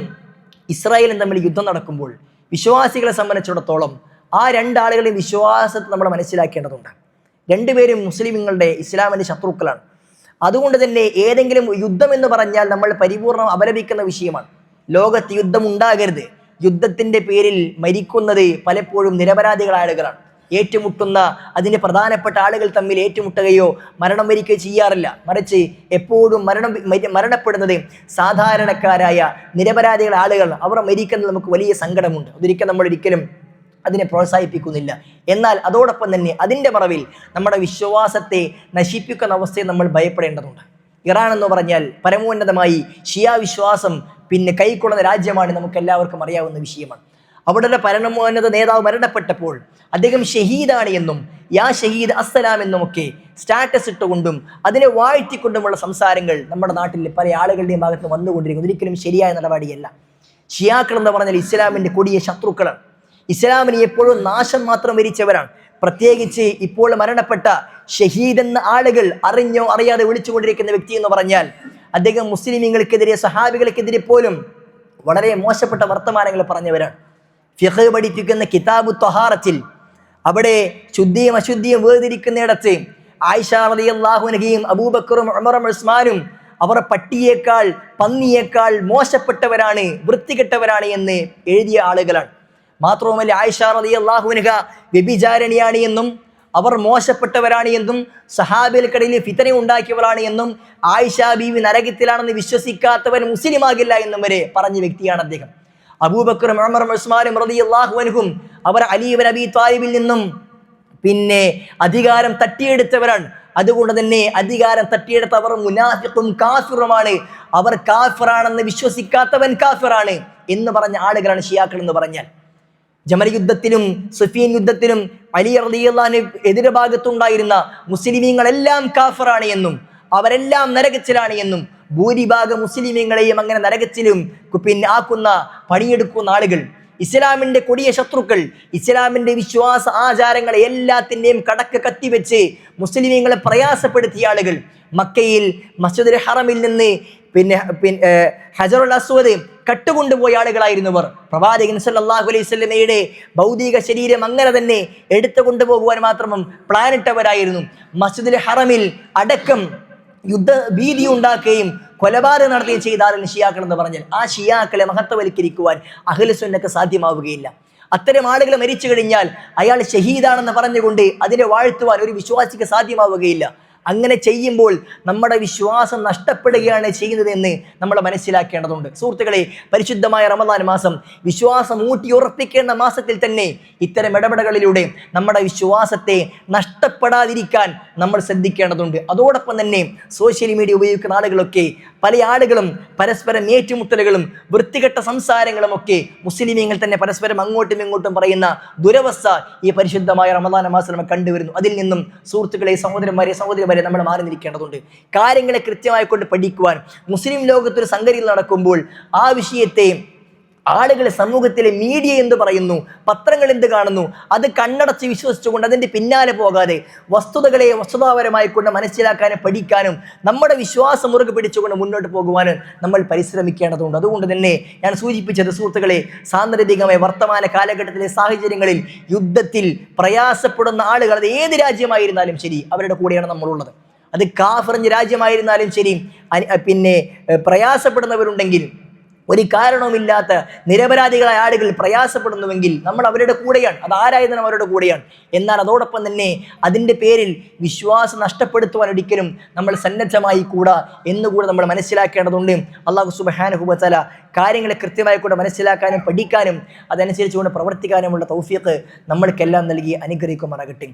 S1: ഇസ്രായേലും തമ്മിൽ യുദ്ധം നടക്കുമ്പോൾ വിശ്വാസികളെ സംബന്ധിച്ചിടത്തോളം ആ രണ്ടാളുകളുടെയും വിശ്വാസത്തെ നമ്മൾ മനസ്സിലാക്കേണ്ടതുണ്ട്. രണ്ടുപേരും മുസ്ലിമുകളുടെ, ഇസ്ലാമിൻ്റെ ശത്രുക്കളാണ്. അതുകൊണ്ട് തന്നെ ഏതെങ്കിലും യുദ്ധം എന്ന് പറഞ്ഞാൽ നമ്മൾ പരിപൂർണം അപലപിക്കുന്ന വിഷയമാണ്. ലോകത്ത് യുദ്ധം ഉണ്ടാകരുത്. യുദ്ധത്തിൻ്റെ പേരിൽ മരിക്കുന്നത് പലപ്പോഴും നിരപരാധികളായ ആളുകളാണ്. ഏറ്റുമുട്ടുന്ന അതിൻ്റെ പ്രധാനപ്പെട്ട ആളുകൾ തമ്മിൽ ഏറ്റുമുട്ടുകയോ മരണം വരികയോ ചെയ്യാറില്ല. മറിച്ച് എപ്പോഴും മരണപ്പെടുന്നത് സാധാരണക്കാരായ നിരപരാധികള ആളുകൾ. അവർ മരിക്കുന്നത് നമുക്ക് വലിയ സങ്കടമുണ്ട്. അതൊരിക്കലും നമ്മൾ ഒരിക്കലും അതിനെ പ്രോത്സാഹിപ്പിക്കുന്നില്ല. എന്നാൽ അതോടൊപ്പം തന്നെ അതിൻ്റെ മറവിൽ നമ്മുടെ വിശ്വാസത്തെ നശിപ്പിക്കുന്ന അവസ്ഥയെ നമ്മൾ ഭയപ്പെടേണ്ടതുണ്ട്. ഇറാൻ എന്ന് പറഞ്ഞാൽ പരമോന്നതമായി ഷിയ വിശ്വാസം കൈക്കൊള്ളുന്ന രാജ്യമാണ്. നമുക്ക് എല്ലാവർക്കും അറിയാവുന്ന വിഷയമാണ്. അവിടുത്തെ പരമോന്നത നേതാവ് മരണപ്പെട്ടപ്പോൾ അദ്ദേഹം ഷഹീദാണ് എന്നും യാ ഷഹീദ് അസ്സലാം എന്നുമൊക്കെ സ്റ്റാറ്റസ് ഇട്ടുകൊണ്ടും അതിനെ വാഴ്ത്തിക്കൊണ്ടുമുള്ള സംസാരങ്ങൾ നമ്മുടെ നാട്ടിൽ പല ആളുകളുടെയും ഭാഗത്ത് വന്നുകൊണ്ടിരിക്കുന്നത് ഒരിക്കലും ശരിയായ നടപടിയല്ല. ഷിയാക്കൾ എന്ന് പറഞ്ഞാൽ ഇസ്ലാമിൻ്റെ കൊടിയ ശത്രുക്കളാണ്. ഇസ്ലാമിന് എപ്പോഴും നാശം മാത്രം വരിച്ചവരാണ്. പ്രത്യേകിച്ച് ഇപ്പോൾ മരണപ്പെട്ട ഷഹീദ് എന്ന ആളുകൾ അറിഞ്ഞോ അറിയാതെ വിളിച്ചുകൊണ്ടിരിക്കുന്ന വ്യക്തി എന്ന് പറഞ്ഞാൽ അദ്ദേഹം മുസ്ലിമീങ്ങൾക്കെതിരെ, സഹാബികൾക്കെതിരെ പോലും വളരെ മോശപ്പെട്ട വർത്തമാനങ്ങൾ പറഞ്ഞവരാണ്. ഫിഖ് പഠിപ്പിക്കുന്ന കിതാബു ത്വഹാറത്തിൽ അവിടെ ശുദ്ധിയും അശുദ്ധിയും വേർതിരിക്കുന്നിടത്ത് ആയിഷ റളിയല്ലാഹു അൻഹയും അബൂബക്കറും ഉമറും ഉസ്മാനും അവർ പട്ടിയേക്കാൾ പന്നിയേക്കാൾ മോശപ്പെട്ടവരാണ്, വൃത്തികെട്ടവരാണ് എന്ന് എഴുതിയ ആളുകളാണ്. മാത്രവുമല്ല, ആയിഷ റളിയല്ലാഹു അൻഹ വ്യഭിചാരിണിയാണ് എന്നും അവർ മോശപ്പെട്ടവരാണ് എന്നും സഹാബികൾക്കിടയിൽ ഫിത്ന ഉണ്ടാക്കിയവരാണ് എന്നും ആയിഷ ബീവി നരകത്തിലാണെന്ന് വിശ്വസിക്കാത്തവൻ മുസ്ലിമാകില്ല എന്നും വരെ പറഞ്ഞ വ്യക്തിയാണ് അദ്ദേഹം. അബൂബക്കറും ഉമറും ഉസ്മാനും റളിയല്ലാഹു അൻഹും അവർ അലി ഇബ്നു അബീ ത്വാലിബിൽ നിന്നും അധികാരം തട്ടിയെടുത്തവരാണ്. അതുകൊണ്ട് തന്നെ അധികാരം തട്ടിയെടുത്തവർ മുനാഫിഖും കാഫിറുമാണ്. അവർ കാഫിറാണെന്ന് വിശ്വസിക്കാത്തവൻ കാഫിറാണ് എന്ന് പറഞ്ഞ ആളുകളാണ് ഷിയാക്കൾ എന്ന് പറഞ്ഞാൽ. ജമൽ യുദ്ധത്തിലും സുഫീൻ യുദ്ധത്തിലും അലി റളിയല്ലാഹു അൻഹു എതിർഭാഗത്തുണ്ടായിരുന്ന മുസ്ലിമീങ്ങളെല്ലാം കാഫിറാണ് എന്നും അവരെല്ലാം നരകത്തിലാണ് എന്നും ഭൂരിഭാഗം മുസ്ലിമീങ്ങളെയും അങ്ങനെ നരകത്തിലും ആക്കുന്ന പണിയെടുക്കുന്ന ആളുകൾ, ഇസ്ലാമിൻ്റെ കൊടിയ ശത്രുക്കൾ, ഇസ്ലാമിൻ്റെ വിശ്വാസ ആചാരങ്ങളെ എല്ലാത്തിൻ്റെയും കടക്ക് കത്തിവെച്ച് മുസ്ലിമീങ്ങളെ പ്രയാസപ്പെടുത്തിയ ആളുകൾ, മക്കയിൽ മസ്ജിദുൽ ഹറമിൽ നിന്ന് ഹജറുൽ അസ്വദ് കട്ടുകൊണ്ടുപോയ ആളുകളായിരുന്നവർ. പ്രവാചകൻ സല്ലല്ലാഹു അലൈഹി വസല്ലമയുടെ ഭൗതിക ശരീരം അങ്ങനെ തന്നെ എടുത്തു കൊണ്ടുപോകുവാൻ മാത്രം പ്ലാനിട്ടവരായിരുന്നു. മസ്ജിദുൽ ഹറമിൽ അടക്കം യുദ്ധ ഭീതി ഉണ്ടാക്കുകയും കൊലപാതകം നടത്തുകയും ചെയ്ത ആളുകൾ ഷിയാക്കൾ എന്ന് പറഞ്ഞാൽ ആ ഷിയാക്കളെ മഹത്വവൽക്കരിക്കുവാൻ അഹ്ലു സുന്നക്ക് സാധ്യമാവുകയില്ല. അത്തരം ആളുകൾ മരിച്ചു കഴിഞ്ഞാൽ അയാൾ ഷഹീദാണെന്ന് പറഞ്ഞുകൊണ്ട് അതിനെ വാഴ്ത്തുവാൻ ഒരു വിശ്വാസിക്ക് സാധ്യമാവുകയില്ല. അങ്ങനെ ചെയ്യുമ്പോൾ നമ്മുടെ വിശ്വാസം നഷ്ടപ്പെടുകയാണ് ചെയ്യുന്നതെന്ന് നമ്മൾ മനസ്സിലാക്കേണ്ടതുണ്ട്. സുഹൃത്തുക്കളെ, പരിശുദ്ധമായ റമദാൻ മാസം വിശ്വാസം ഊട്ടിയുറപ്പിക്കേണ്ട മാസത്തിൽ തന്നെ ഇത്തരം ഇടപെടലുകളിലൂടെ നമ്മുടെ വിശ്വാസത്തെ നഷ്ടപ്പെടാതിരിക്കാൻ നമ്മൾ ശ്രദ്ധിക്കേണ്ടതുണ്ട്. അതോടൊപ്പം തന്നെ സോഷ്യൽ മീഡിയ ഉപയോഗിക്കുന്ന ആളുകളൊക്കെ പല ആളുകളും പരസ്പരം ഏറ്റുമുട്ടലുകളും വൃത്തികെട്ട സംസാരങ്ങളും ഒക്കെ മുസ്ലിമീങ്ങൾ തന്നെ പരസ്പരം അങ്ങോട്ടും ഇങ്ങോട്ടും പറയുന്ന ദുരവസ്ഥ ഈ പരിശുദ്ധമായ റമദാൻ മാസം നമ്മൾ കണ്ടുവരുന്നു. അതിൽ നിന്നും സുഹൃത്തുക്കളെ, സഹോദരന്മാരെ നമ്മൾ മാറി നിൽക്കേണ്ടതുണ്ട്. കാര്യങ്ങളെ കൃത്യമായി കൊണ്ട് പഠിക്കുവാൻ മുസ്ലിം ലോകത്തൊരു സംഗതി നടക്കുമ്പോൾ ആ വിഷയത്തെ ആളുകൾ സമൂഹത്തിലെ മീഡിയ എന്ത് പറയുന്നു, പത്രങ്ങൾ എന്ത് കാണുന്നു, അത് കണ്ണടച്ച് വിശ്വസിച്ചുകൊണ്ട് അതിൻ്റെ പിന്നാലെ പോകാതെ വസ്തുതകളെ വസ്തുതാപരമായി കൊണ്ട് മനസ്സിലാക്കാനും പഠിക്കാനും നമ്മുടെ വിശ്വാസം മുറുകെ പിടിച്ചുകൊണ്ട് മുന്നോട്ട് പോകുവാനും നമ്മൾ പരിശ്രമിക്കേണ്ടതുണ്ട്. അതുകൊണ്ട് തന്നെ ഞാൻ സൂചിപ്പിച്ചത് സുഹൃത്തുക്കളെ, സാന്ദർഭികമായ വർത്തമാന കാലഘട്ടത്തിലെ സാഹചര്യങ്ങളിൽ യുദ്ധത്തിൽ പ്രയാസപ്പെടുന്ന ആളുകൾ അത് ഏത് രാജ്യമായിരുന്നാലും ശരി അവരുടെ കൂടെയാണ് നമ്മളുള്ളത്. അത് കാഫിർ രാജ്യമായിരുന്നാലും ശരി, പിന്നെ പ്രയാസപ്പെടുന്നവരുണ്ടെങ്കിൽ, ഒരു കാരണവുമില്ലാത്ത നിരപരാധികളായ ആളുകൾ പ്രയാസപ്പെടുന്നുവെങ്കിൽ നമ്മൾ അവരുടെ കൂടെയാണ്, അത് ആരായിരുന്നാലും അവരുടെ കൂടെയാണ്. എന്നാൽ അതോടൊപ്പം തന്നെ അതിൻ്റെ പേരിൽ വിശ്വാസം നഷ്ടപ്പെടുത്തുവാൻ ഒരിക്കലും നമ്മൾ സന്നദ്ധമായി കൂടാ എന്നുകൂടെ നമ്മൾ മനസ്സിലാക്കേണ്ടതുണ്ട്. അല്ലാഹു സുബ്ഹാനഹു വ തആല കാര്യങ്ങളെ കൃത്യമായി കൂടെ മനസ്സിലാക്കാനും പഠിക്കാനും അതനുസരിച്ചുകൊണ്ട് പ്രവർത്തിക്കാനുമുള്ള തൗഫീഖ് നമ്മൾക്കെല്ലാം നൽകി അനുഗ്രഹിക്കുമാറാകട്ടെ.